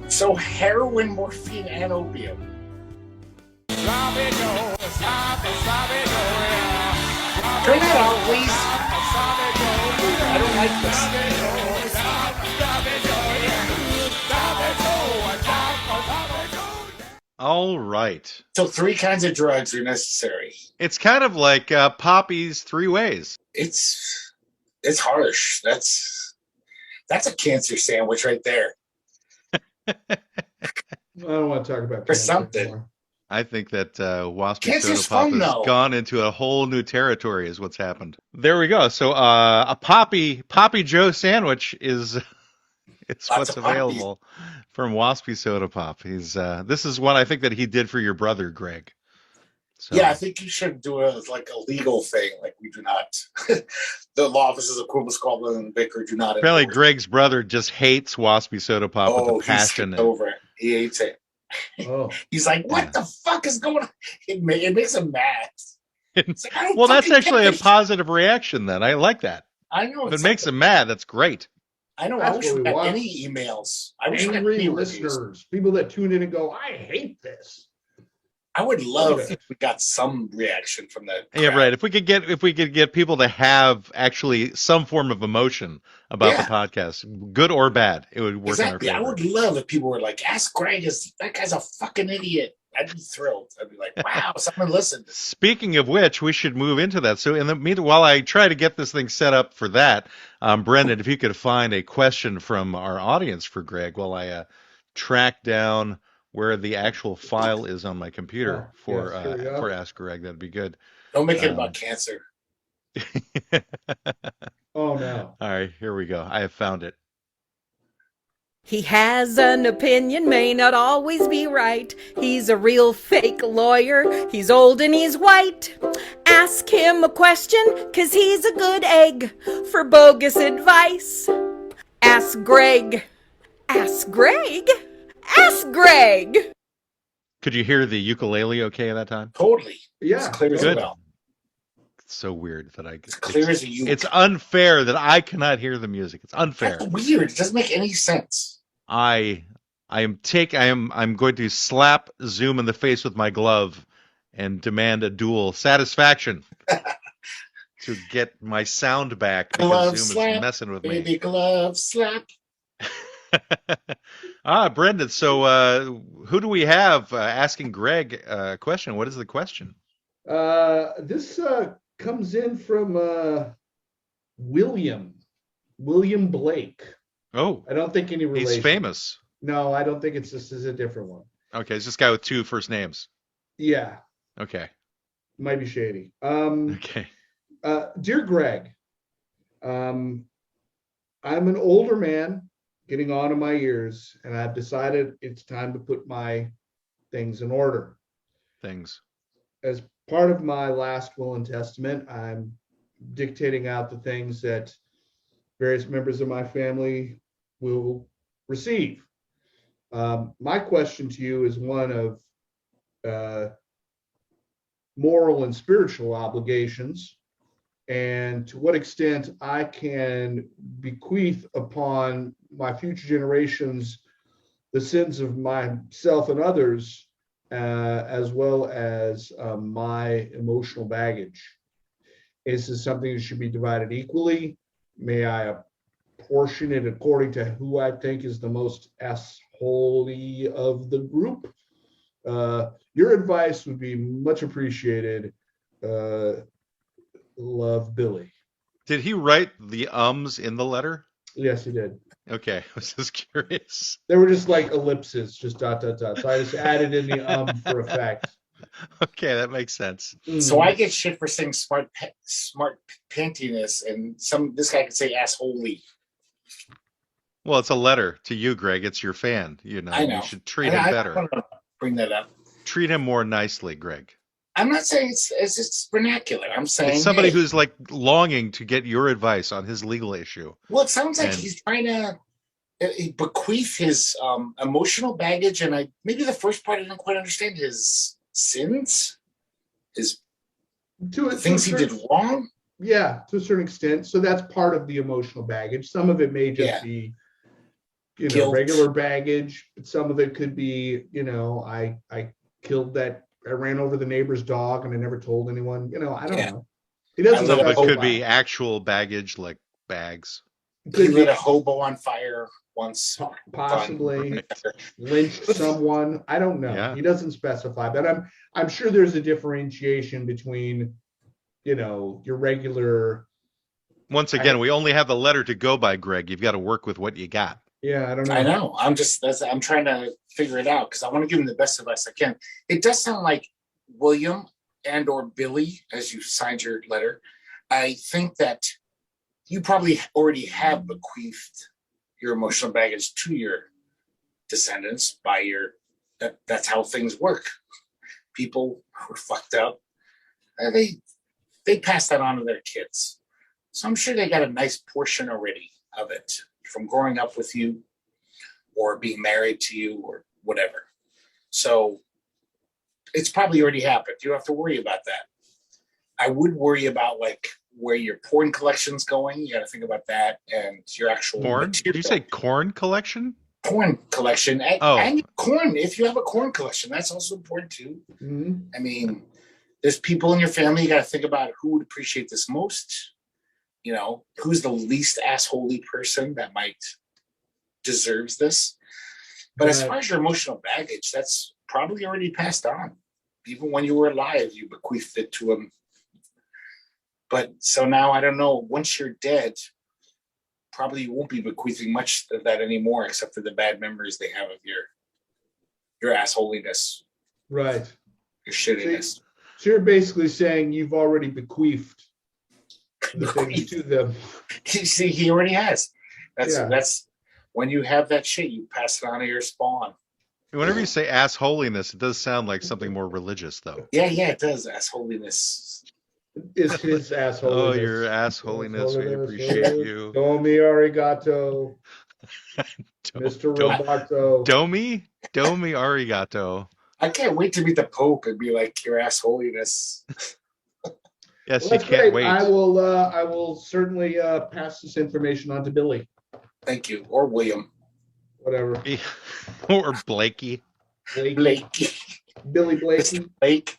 So heroin, morphine, and opium. Sloppy Joe, sloppy, sloppy Joe, yeah. Turn that off, please. Sloppy Joe, yeah. I don't like this. Sloppy Joe, sloppy, sloppy Joe, yeah. Sloppy Joe, sloppy, sloppy Joe, yeah. All right. So 3 kinds of drugs are necessary. It's kind of like Poppy's 3 ways. It's harsh. That's a cancer sandwich right there. I don't want to talk about For cancer something. anymore. I think that Waspy Cancer's Soda Pop fun, has though. gone into a whole new territory is what's happened. There we go. So a Poppy Joe sandwich is it's Lots what's of poppies. available from Waspy Soda Pop. He's this is one I think that he did for your brother, Greg. So, Yeah, I think you should do it as like a legal thing. Like we do not. The law offices of Quibble, Squabble, and Bicker do not. apparently endorse. Greg's brother just hates Waspy Soda Pop with a He's passion. skipped over it. He hates it. Oh, He's like, "What the fuck is going on?" It makes him mad. It's like, I don't Well, that's fucking actually get a this. positive reaction then. I like that. I know. If it's it makes like- him mad, that's great. I know. That's I wish what we we got want. any emails. I wish we got angry any reviews. listeners, people that tune in and go, "I hate this." I would love Okay. if we got some reaction from the Yeah, crowd. right. If we could get people to have actually some form of emotion about Yeah. the podcast, good or bad, it would work Exactly. in I our would favor. love if people were like, "Ask Greg, is that guy's a fucking idiot." I'd be thrilled. I'd be like, wow, someone listened. Speaking of which, we should move into that. So, in the meantime, while I try to get this thing set up for that, Brendan, if you could find a question from our audience for Greg, while I track down where the actual file is on my computer for yes, here we go. for Ask Greg, that'd be good. Don't make it about cancer. Oh no. All right, here we go. I have found it. He has an opinion, may not always be right. He's a real fake lawyer. He's old and he's white. Ask him a question, 'cause he's a good egg for bogus advice. Ask Greg. Ask Greg. Ask Greg. Could you hear the ukulele okay at that time? Totally. Yeah. It's clear as a Good. bell. It's so weird that It's clear as a uke. It's unfair that I cannot hear the music. It's unfair. That's weird. It doesn't make any sense. I'm going to slap Zoom in the face with my glove and demand a dual satisfaction to get my sound back because Glove Zoom slap, is messing with baby glove slap. me. Brendan, so who do we have asking Greg a question? What is the question? This comes in from William Blake. Oh, I don't think any relation. he's famous. No, I don't think it's this is a different one. Okay, it's this guy with 2 first names. Yeah, Okay. might be shady. Okay. Dear Greg, I'm an older man getting on in my years, and I've decided it's time to put my things in order. Things. As part of my last will and testament, I'm dictating out the things that various members of my family will receive. My question to you is one of moral and spiritual obligations, and to what extent I can bequeath upon my future generations the sins of myself and others, as well as my emotional baggage. Is this something that should be divided equally? May I apportion it according to who I think is the most assholey of the group? Your advice would be much appreciated. Love, Billy. Did he write the ums in the letter? Yes, he did. Okay, I was just curious. They were just like ellipses, just dot, dot, dot. So I just added in the for effect. Okay, that makes sense. So I get shit for saying smart pantiness, and this guy could say assholey. Well, it's a letter to you, Greg. It's your fan. You know, I know. You should treat him better. I want to bring that up. Treat him more nicely, Greg. I'm not saying it's vernacular. I'm saying It's somebody who's like longing to get your advice on his legal issue. Well, it sounds like he's trying to bequeath his emotional baggage, and maybe the first part I didn't quite understand his sins, his things he did wrong. Yeah, to a certain extent. So that's part of the emotional baggage. Some of it may just be, Guilt. regular baggage. But some of it could be, I killed that. I ran over the neighbor's dog and I never told anyone. I don't know. He doesn't. Some of it could be actual baggage, like bags. He lit a hobo on fire once. Possibly lynched someone. I don't know. Yeah. He doesn't specify, but I'm sure there's a differentiation between, your regular. Once again, we only have the letter to go by, Greg. You've got to work with what you got. Yeah, I don't know. I know. I'm trying to figure it out because I want to give him the best advice I can. It does sound like William and or Billy, as you signed your letter. I think that you probably already have bequeathed your emotional baggage to your descendants by that's how things work. People who are fucked up, they pass that on to their kids. So I'm sure they got a nice portion already of it from growing up with you or being married to you or whatever. So it's probably already happened. You don't have to worry about that. I would worry about like where your porn collection's going. You got to think about that and your actual Porn? material. Did you say corn collection? Porn collection and corn. If you have a corn collection, that's also important too. Mm-hmm. I mean, there's people in your family. You got to think about who would appreciate this most. Who's the least assholey person that might deserves this. But as far as your emotional baggage, that's probably already passed on. Even when you were alive, you bequeathed it to him. But so now I don't know. Once you're dead, probably you won't be bequeathing much of that anymore, except for the bad memories they have of your assholiness, Right. your shittiness. So you're basically saying you've already bequeathed the things to them. See, he already has. That's when you have that shit, you pass it on to your spawn. Whenever you say assholiness, it does sound like something more religious, though. Yeah, it does. Assholiness. It's his asshole. Oh, your assholiness. We appreciate you. Domi arigato. Mr. Roboto. Domi arigato. I can't wait to meet the Pope and be like, your assholiness. Yes, Well, you can't great. wait. I will certainly pass this information on to Billy. Thank you. Or William. Whatever. Or Blakey. Blakey. Billy Blakey. Blake.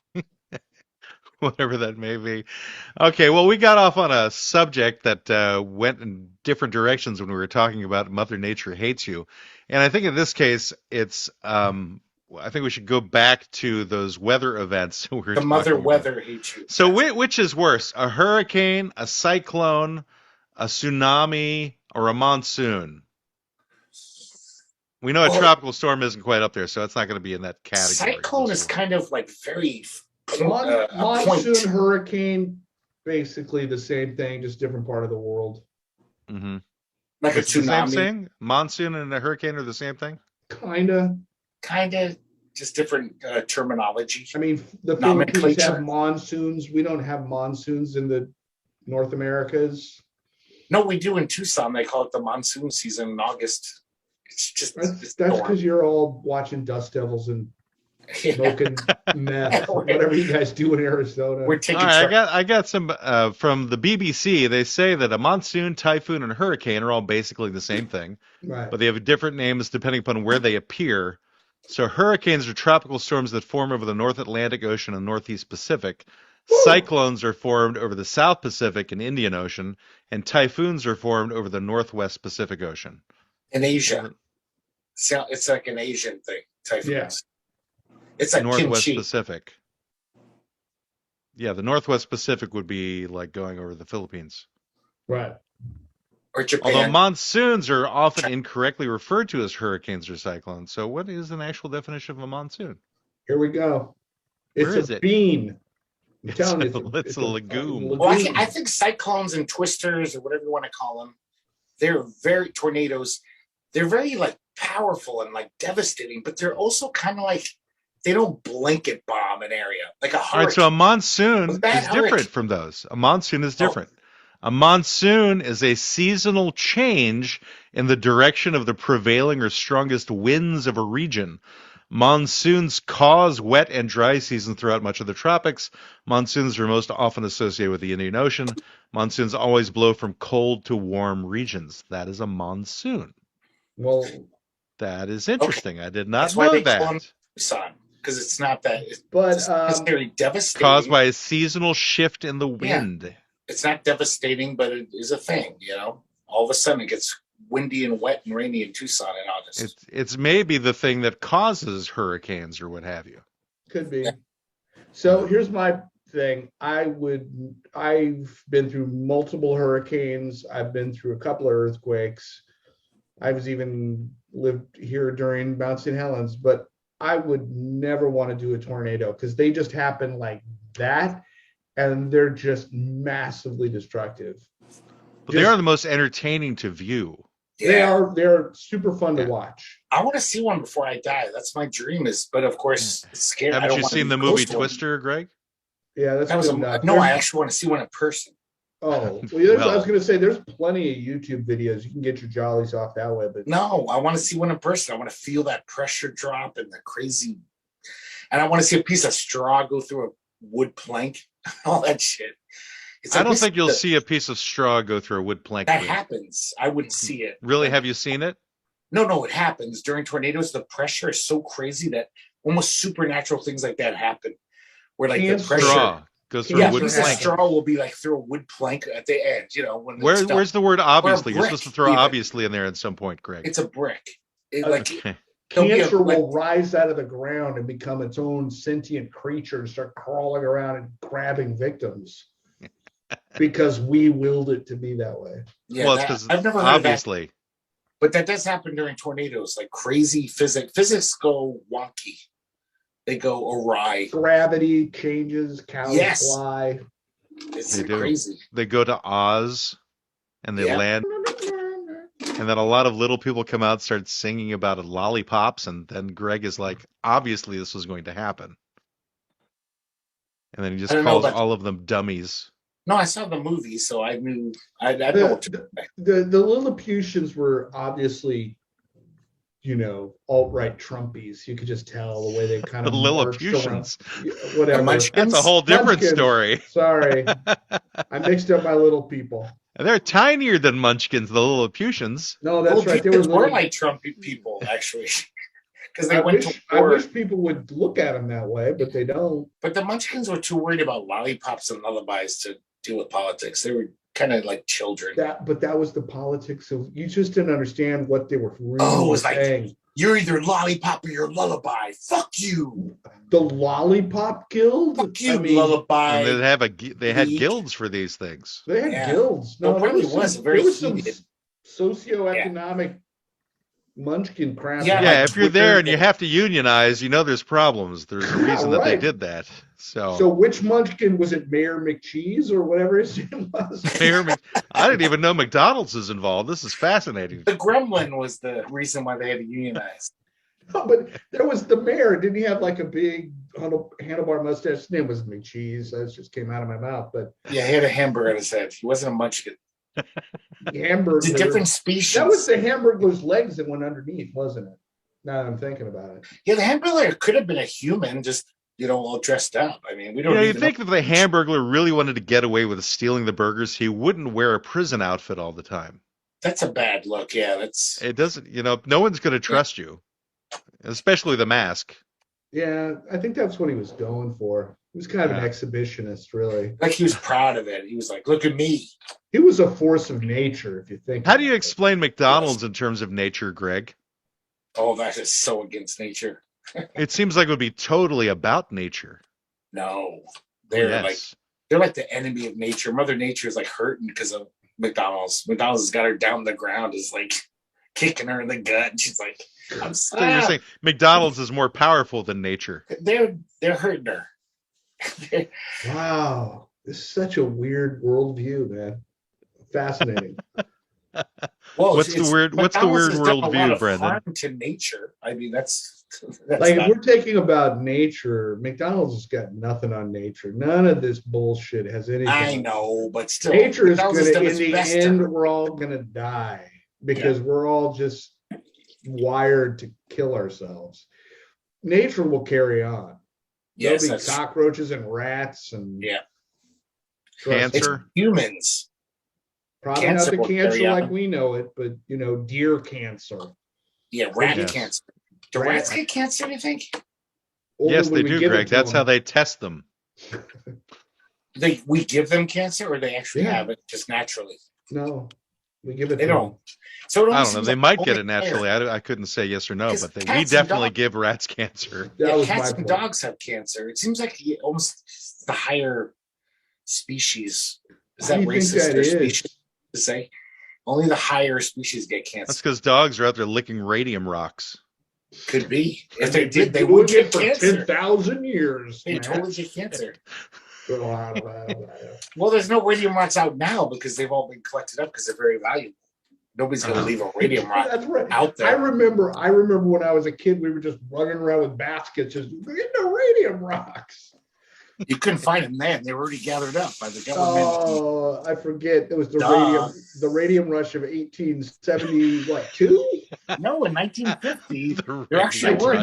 Whatever that may be. Okay, well, we got off on a subject that went in different directions when we were talking about Mother Nature hates you. And I think in this case, it's, I think we should go back to those weather events. The Mother Weather hates you. So which is worse, a hurricane, a cyclone, a tsunami, or a monsoon? We know a tropical storm isn't quite up there, so it's not going to be in that category. Cyclone is kind of like very... monsoon, hurricane, basically the same thing, just different part of the world. Mm-hmm. Like it's a tsunami. The same thing? Monsoon and a hurricane are the same thing? Kinda, just different terminology. I mean, the Philippines have monsoons. We don't have monsoons in the North Americas. No, we do in Tucson. They call it the monsoon season in August. It's just that's because you're all watching Dust Devils and smoking meth, whatever you guys do in Arizona. We're taking. All right, I got some from the BBC. They say that a monsoon, typhoon, and hurricane are all basically the same thing, right? But they have different names depending upon where they appear. So hurricanes are tropical storms that form over the North Atlantic Ocean and Northeast Pacific. Woo! Cyclones are formed over the South Pacific and Indian Ocean, and typhoons are formed over the Northwest Pacific Ocean. In Asia, so it's like an Asian thing. Typhoons. Yeah. It's like Northwest kimchi. Pacific. Yeah, the Northwest Pacific would be like going over the Philippines. Right. Or Japan. Although monsoons are often incorrectly referred to as hurricanes or cyclones. So what is an actual definition of a monsoon? Here we go. It's a bean. It's a legume. Well, I think cyclones and twisters, or whatever you want to call them, they're very tornadoes. They're very like powerful and like devastating, but they're also kind of like they don't blanket bomb an area like a hurricane. All right, so a monsoon is different from those. A monsoon is different. A monsoon is a seasonal change in the direction of the prevailing or strongest winds of a region. Monsoons cause wet and dry seasons throughout much of the tropics. Monsoons are most often associated with the Indian Ocean. Monsoons always blow from cold to warm regions. That is a monsoon. Well, that is interesting. Okay. I did not That's know why they that. Call them Tucson, because it's not that. But it's very devastating. Caused by a seasonal shift in the wind. Yeah. It's not devastating, but it is a thing. You know, all of a sudden it gets windy and wet and rainy in Tucson in August. It's maybe the thing that causes hurricanes or what have you. Could be. Yeah. So here's my thing. I've been through multiple hurricanes. I've been through a couple of earthquakes. I was even lived here during Mount St. Helens, but I would never want to do a tornado because they just happen like that, and they're just massively destructive. But they are the most entertaining to view. Yeah. They're super fun to watch. I want to see one before I die. That's my dream. But of course, it's scary. Haven't you seen the movie Twister, Greg? Yeah, that was no. I actually want to see one in person. Oh, well, I was going to say there's plenty of YouTube videos. You can get your jollies off that way. But no, I want to see one in person. I want to feel that pressure drop and the crazy. And I want to see a piece of straw go through a wood plank. All that shit. I don't think you'll see a piece of straw go through a wood plank. That happens. I wouldn't see it. Really? Have you seen it? No, it happens. During tornadoes, the pressure is so crazy that almost supernatural things like that happen. Where like the pressure straw goes through a wood plank. The straw will be like through a wood plank at the edge, you know. Where's the word obviously? You're supposed to throw obviously in there at some point, Greg. It's a brick. Cancer will rise out of the ground and become its own sentient creature and start crawling around and grabbing victims because we willed it to be that way. Yeah, well, it's because I've never heard obviously. of that, but that does happen during tornadoes. Like crazy physics go wonky. They go awry. Gravity changes. Cows fly. It's crazy. They go to Oz, and they land. And then a lot of little people come out and start singing about lollipops, and then Greg is like, obviously this was going to happen. And then he just calls all of them dummies. No, I saw the movie, so I knew. I know what to expect. The Lilliputians were obviously, alt-right Trumpies. You could just tell the way they kind of the Lilliputians. Whatever. That's a whole different story. Sorry. I mixed up my little people. And they're tinier than Munchkins, the Lilliputians. No, that's right. They were more like Trump people, actually. Because they went to war. I wish people would look at them that way, but they don't. But the Munchkins were too worried about lollipops and lullabies to deal with politics. They were kind of like children. But that was the politics of. You just didn't understand what they were really saying. Like, you're either lollipop or you're lullaby. Fuck you. The Lollipop Guild. Fuck you, lullaby. And they had guilds for these things. They had guilds. No, it really was very heated. Socioeconomic Munchkin crap. Yeah, if you're there and you have to unionize, there's problems. There's a reason that they did that. So which Munchkin was it? Mayor McCheese or whatever his name was? I didn't even know McDonald's is involved. This is fascinating. The Gremlin was the reason why they had to unionize. No, but there was the mayor. Didn't he have like a big handlebar mustache? His name was McCheese. That just came out of my mouth. But yeah, he had a hamburger on his head. He wasn't a Munchkin. Hamburger. It's a different species. That was the hamburger's legs that went underneath, wasn't it? Now that I'm thinking about it. Yeah, the hamburger could have been a human, just all dressed up. I mean, we don't. You think if the Hamburglar really wanted to get away with stealing the burgers, he wouldn't wear a prison outfit all the time. That's a bad look. Yeah, that's. It doesn't. No one's going to trust you, especially the mask. Yeah, I think that's what he was going for. He was kind of an exhibitionist, really. Like he was proud of it. He was like, "Look at me." He was a force of nature, if you think. How do you explain McDonald's in terms of nature, Greg? Oh, that is so against nature. It seems like it would be totally about nature. No, they're like the enemy of nature. Mother Nature is like hurting because of McDonald's. McDonald's has got her down the ground, is like kicking her in the gut. And she's like, "I'm sorry." So you're saying McDonald's is more powerful than nature? They're hurting her. Wow, this is such a weird worldview, man. Fascinating. Well, what's the weird worldview, Brendan? To nature. I mean, that's like if we're taking about nature, McDonald's has got nothing on nature. None of this bullshit has anything. I know, but still, nature is going to. In the end, we're all going to die because we're all just wired to kill ourselves. Nature will carry on. Yes, there'll be cockroaches and rats and cancer. It's humans. Probably cancer not the cancer like we know it, but deer cancer. Yeah, rat cancer. Do rats get cancer, do you think? Yes, they do, Greg. That's how they test them. We give them cancer, or they actually have it just naturally? No, we give it. They don't. So I don't know. They might get it naturally. I couldn't say yes or no, but we definitely give rats cancer. Cats and dogs have cancer. It seems like almost the higher species. Is that racist or species to say? Only the higher species get cancer. That's because dogs are out there licking radium rocks. Could be. If they did, they would get cancer. 10,000 years. They totally get cancer. Well, there's no radium rocks out now because they've all been collected up because they're very valuable. Nobody's going to leave a radium rock out there. I remember when I was a kid, we were just running around with baskets, just getting no radium rocks. You couldn't find them then; they were already gathered up by the government. Oh, I forget. It was the radium rush of 1870. What, 2? No, in 1950, there actually were.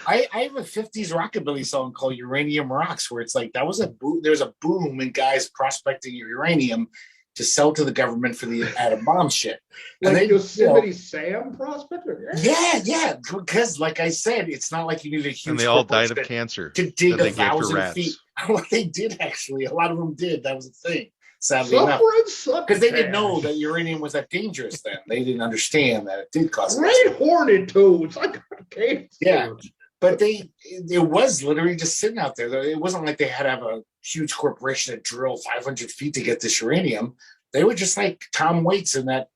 I have a 50s rockabilly song called "Uranium Rocks," where it's like that was a boom. There's a boom in guys prospecting uranium to sell to the government for the atom bomb shit. Like and Yosemite Sam prospector? Yeah. Because like I said, it's not like you need a huge. And they all died of cancer to dig 1,000 feet. What they did actually, a lot of them did. That was a thing. sadly enough. Because Because they didn't know that uranium was that dangerous then. They didn't understand that it did cause Great cancer. hornet toads. I got a cave. Yeah. But it was literally just sitting out there. It wasn't like they had to have a huge corporation that drill 500 feet to get this uranium. They were just like Tom Waits in that,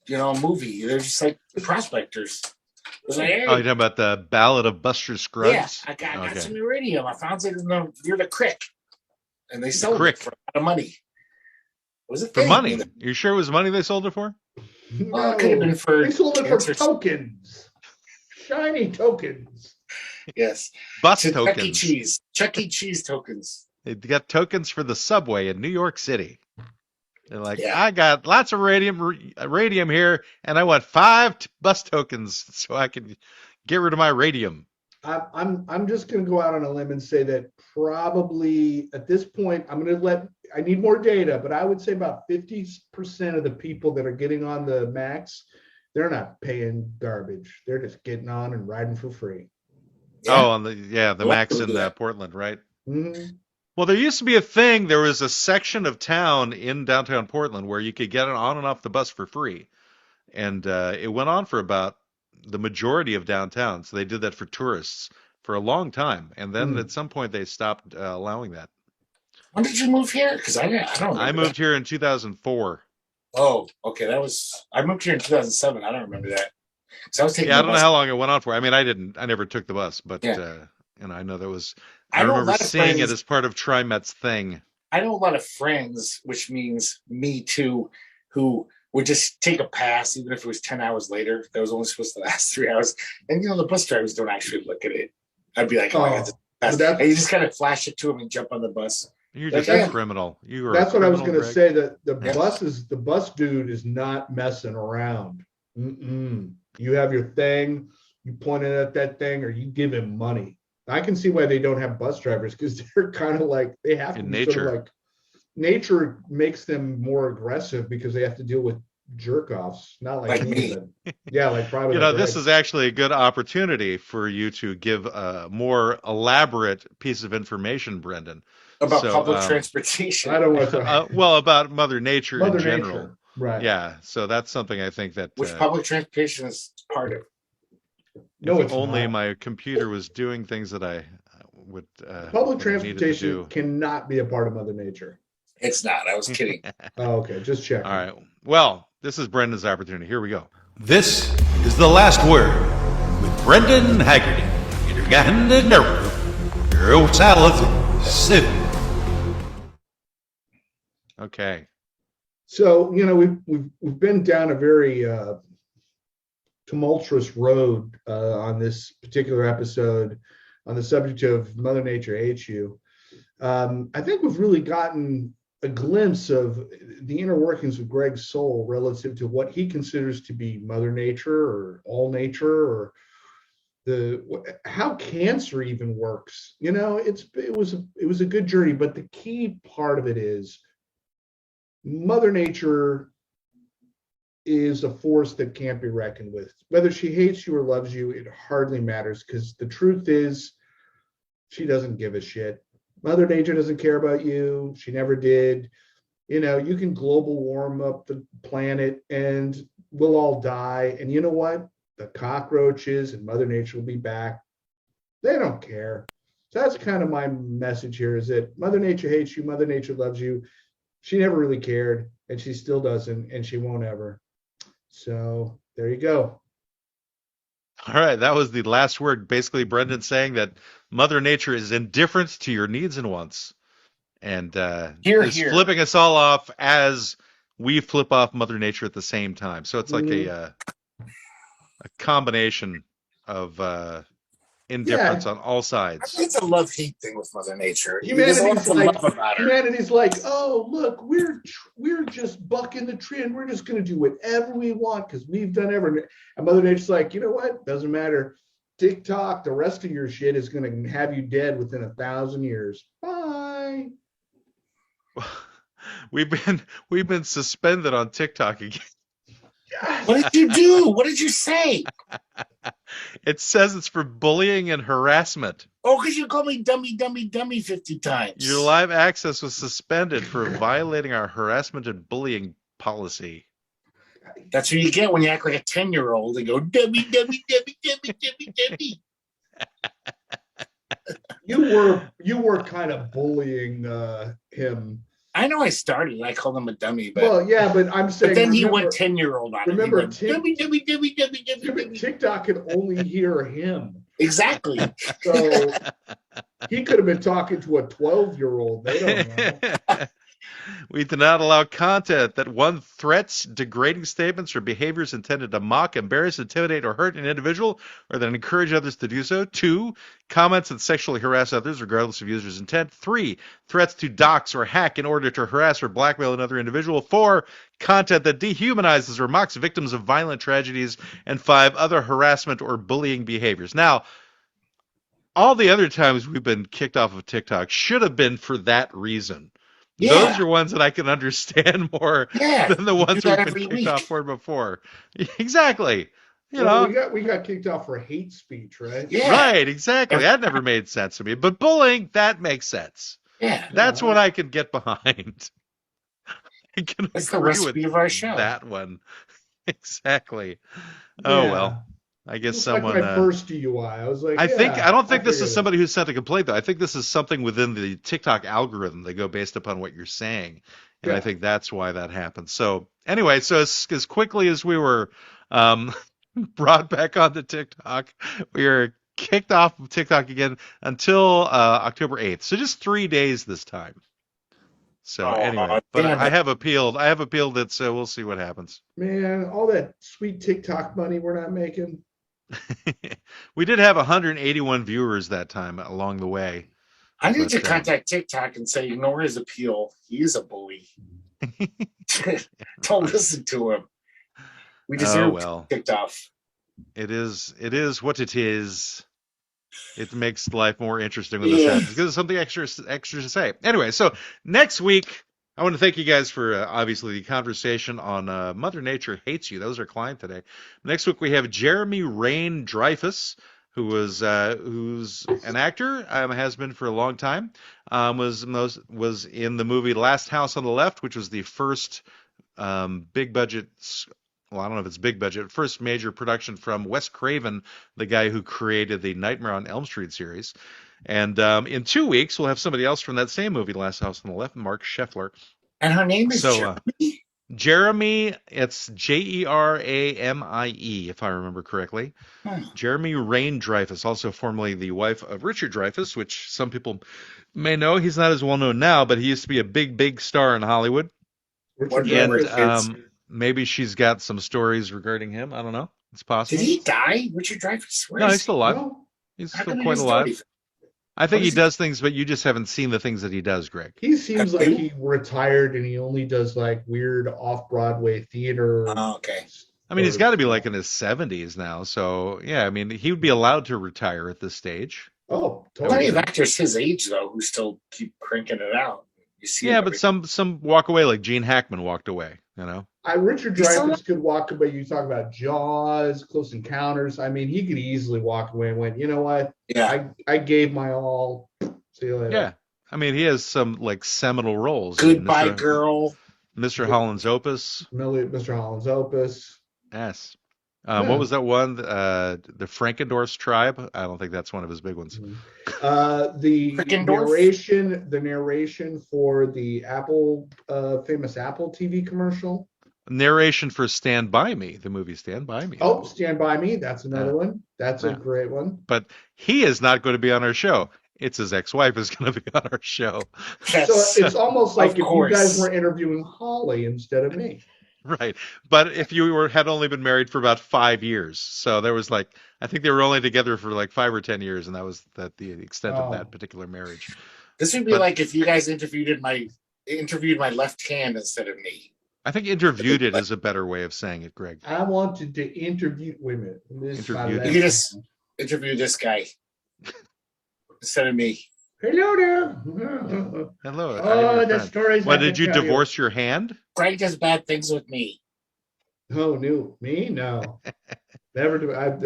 movie. They're just like prospectors. It was like, hey, Oh, you're talking about the Ballad of Buster Scruggs? yeah, I got some uranium. I found it near the creek. And they sold creek. it for a lot of money. Was it For money? You sure it was money they sold it for? Well, it could have been for They sold it for cancer. tokens. Shiny tokens. Yes. Bus To tokens. Chuck E. Cheese. Chuck E. Cheese tokens. They got tokens for the subway in New York City. They're like, Yeah. I got lots of radium here, and I want 5 bus tokens so I can get rid of my radium. I'm just going to go out on a limb and say that probably at this point, I need more data, but I would say about 50% of the people that are getting on the Max, they're not paying garbage. They're just getting on and riding for free. Yeah. Oh, on the Max in Portland, right? Mm-hmm. Well, there used to be a thing. There was a section of town in downtown Portland where you could get on and off the bus for free. And it went on for about the majority of downtown. So they did that for tourists for a long time. And then at some point they stopped allowing that. When did you move here? Because I don't remember. I moved here in 2004. Oh, okay. I moved here in 2007. I don't remember that. So I was taking Yeah, I the don't know bus. how long it went on for. I mean, I never took the bus, but Yeah. I know there was. I I know a remember lot of seeing friends- it as part of TriMet's thing. I know a lot of friends, which means me too, who would just take a pass, even if it was 10 hours later. That was only supposed to last 3 hours. And, the bus drivers don't actually look at it. I'd be like, I got this pass. that's- And you just kind of flash it to them and jump on the bus. You're Like, just yeah. a criminal. You were. That's what I was going to Greg. say. That the Yeah. bus dude is not messing around. You have your thing, you point it at that thing, or you give him money. I can see why they don't have bus drivers, because they're kind of like, they have to In be sort of nature. like, nature makes them more aggressive because they have to deal with jerk offs, not like me. but yeah, like probably. This is actually a good opportunity for you to give a more elaborate piece of information, Brendan. About So, public transportation. I don't want to. Well, about Mother Nature Mother in general. Nature, right? Yeah, so that's something I think that Which public transportation is part of. No, if it's only not. my computer was doing things that I would. Public that I needed to transportation do. cannot be a part of Mother Nature. It's not. I was kidding. Oh, okay, just check. All right. Well, this is Brendan's opportunity. Here we go. This is the last word with Brendan Haggerty. Okay. So we've been down a very tumultuous road on this particular episode on the subject of Mother Nature Hates You. I think we've really gotten a glimpse of the inner workings of Greg's soul relative to what he considers to be Mother Nature or all nature, or how cancer even works. It was a good journey, but the key part of it is Mother Nature is a force that can't be reckoned with. Whether she hates you or loves you, it hardly matters, because the truth is she doesn't give a shit. Mother Nature doesn't care about you. She never did. You can global warm up the planet and we'll all die. And you know what? The cockroaches and Mother Nature will be back. They don't care. So that's kind of my message here, is that Mother Nature hates you. Mother Nature loves you. She never really cared, and she still doesn't, and she won't ever. So there you go. All right. That was the last word. Basically, Brendan saying that Mother Nature is indifferent to your needs and wants, and is flipping us all off as we flip off Mother Nature at the same time. So it's like a combination of indifference on all sides. It's a love-hate thing with Mother Nature. There's a lot to love about her. Humanity's like, oh, look, we're just bucking the trend. We're just going to do whatever we want because we've done everything. And Mother Nature's like, you know what? Doesn't matter. TikTok, the rest of your shit is going to have you dead within 1,000 years. Bye. We've been suspended on TikTok again. What did you do? What did you say? It says it's for bullying and harassment. Oh, because you called me dummy, dummy, dummy 50 times. Your live access was suspended for violating our harassment and bullying policy. That's what you get when you act like a 10-year-old and go, dummy, dummy, dummy, dummy, dummy, dummy. You were kind of bullying him. I know I started. I called him a dummy, but Well, yeah, but I'm saying. but then he went 10-year-old on it. Remember, He went, dummy, dummy, dummy, dummy, dummy, dummy. TikTok can only hear him. Exactly. So he could have been talking to a 12-year-old. They don't know. We do not allow content that one threats, degrading statements, or behaviors intended to mock, embarrass, intimidate, or hurt an individual, or that encourage others to do so. 2, comments that sexually harass others, regardless of user's intent. 3, threats to dox or hack in order to harass or blackmail another individual. 4, content that dehumanizes or mocks victims of violent tragedies. And 5, other harassment or bullying behaviors. Now, all the other times we've been kicked off of TikTok should have been for that reason. Yeah. Those are ones that I can understand more than the ones we've been kicked off for before. Exactly. You know, we got kicked off for hate speech, right? Yeah. Right, exactly. That never made sense to me. But bullying, that makes sense. Yeah. That's what I can get behind. I can That's the agree recipe with of our show. that one. Exactly. Oh, Yeah. well. I guess It was someone. like my first DUI. I was like, I don't think this figured is it. somebody who sent a complaint though. I think this is something within the TikTok algorithm. They go based upon what you're saying, and I Yeah. think that's why that happens. So anyway, so as quickly as we were brought back onto TikTok, we were kicked off of TikTok again until October 8th. So just 3 days this time. So anyway, but damn I it. have appealed it, so we'll see what happens. Man, all that sweet TikTok money we're not making. We did have 181 viewers that time along the way. I need to But, contact TikTok and say, ignore his appeal. He's a bully. Don't listen to him. We deserve well. kicked off. It is what it is. It makes life more interesting when this happens because there's something extra to say. Anyway, so next week, I want to thank you guys for obviously the conversation on Mother Nature Hates You. That was our client today. Next week we have Jeremy Rain Dreyfus, who's an actor, has been for a long time. Was in the movie Last House on the Left, which was the first big budget. Well, I don't know if it's big budget. First major production from Wes Craven, the guy who created the Nightmare on Elm Street series. And in 2 weeks, we'll have somebody else from that same movie, Last House on the Left, Mark Scheffler. And her name is Jeremy. Jeremy, it's Jeramie, if I remember correctly. Jeremy Rain Dreyfus, also formerly the wife of Richard Dreyfuss, which some people may know. He's not as well known now, but he used to be a big star in Hollywood. And maybe she's got some stories regarding him. I don't know. It's possible. Did he die, Richard Dreyfuss? No, he's still alive. He's still quite alive. I think he does things, but you just haven't seen the things that he does, Greg. He seems like he retired and he only does like weird off-Broadway theater. Oh, okay. I mean, he's got to be like in his 70s now. So, yeah, I mean, he would be allowed to retire at this stage. Oh, totally. Plenty of actors his age, though, who still keep cranking it out. You see but some walk away, like Gene Hackman walked away, you know? Richard Dreyfuss could walk away. You talk about Jaws, Close Encounters. I mean, he could easily walk away and went, you know what? Yeah. I gave my all. See you later. Yeah. I mean, he has some like seminal roles. Goodbye, Girl. Mr. Holland's Opus. Mr. Holland's Opus. Yes. What was that one? The Frankendorf's Tribe? I don't think that's one of his big ones. The narration for the Apple famous Apple TV commercial. Narration for Stand By Me, the movie Stand By Me. Oh, Stand By Me. That's another one. That's a great one. But he is not going to be on our show. It's his ex-wife is going to be on our show. So it's almost like if you guys were interviewing Holly instead of me. Right. But if you had only been married for about 5 years. So there was I think they were only together for like 5 or 10 years. And that was the extent of that particular marriage. This would be like if you guys interviewed my left hand instead of me. I think interviewed it is a better way of saying it, Greg. I wanted to interview women. You can just interview this guy instead of me. Hello there. Hello. Oh, the stories. What, did you divorce your hand? Greg does bad things with me. Oh, new me? No, never do. I'm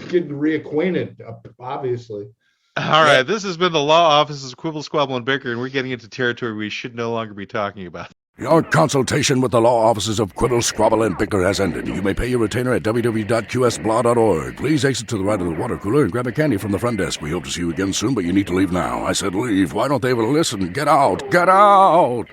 getting reacquainted, obviously. All right, this has been the law offices of Quibble, Squabble, and Bicker, and we're getting into territory we should no longer be talking about. Your consultation with the law offices of Quibble, Squabble, and Bicker has ended. You may pay your retainer at www.qsblaw.org. Please exit to the right of the water cooler and grab a candy from the front desk. We hope to see you again soon, but you need to leave now. I said leave. Why don't they ever listen? Get out! Get out!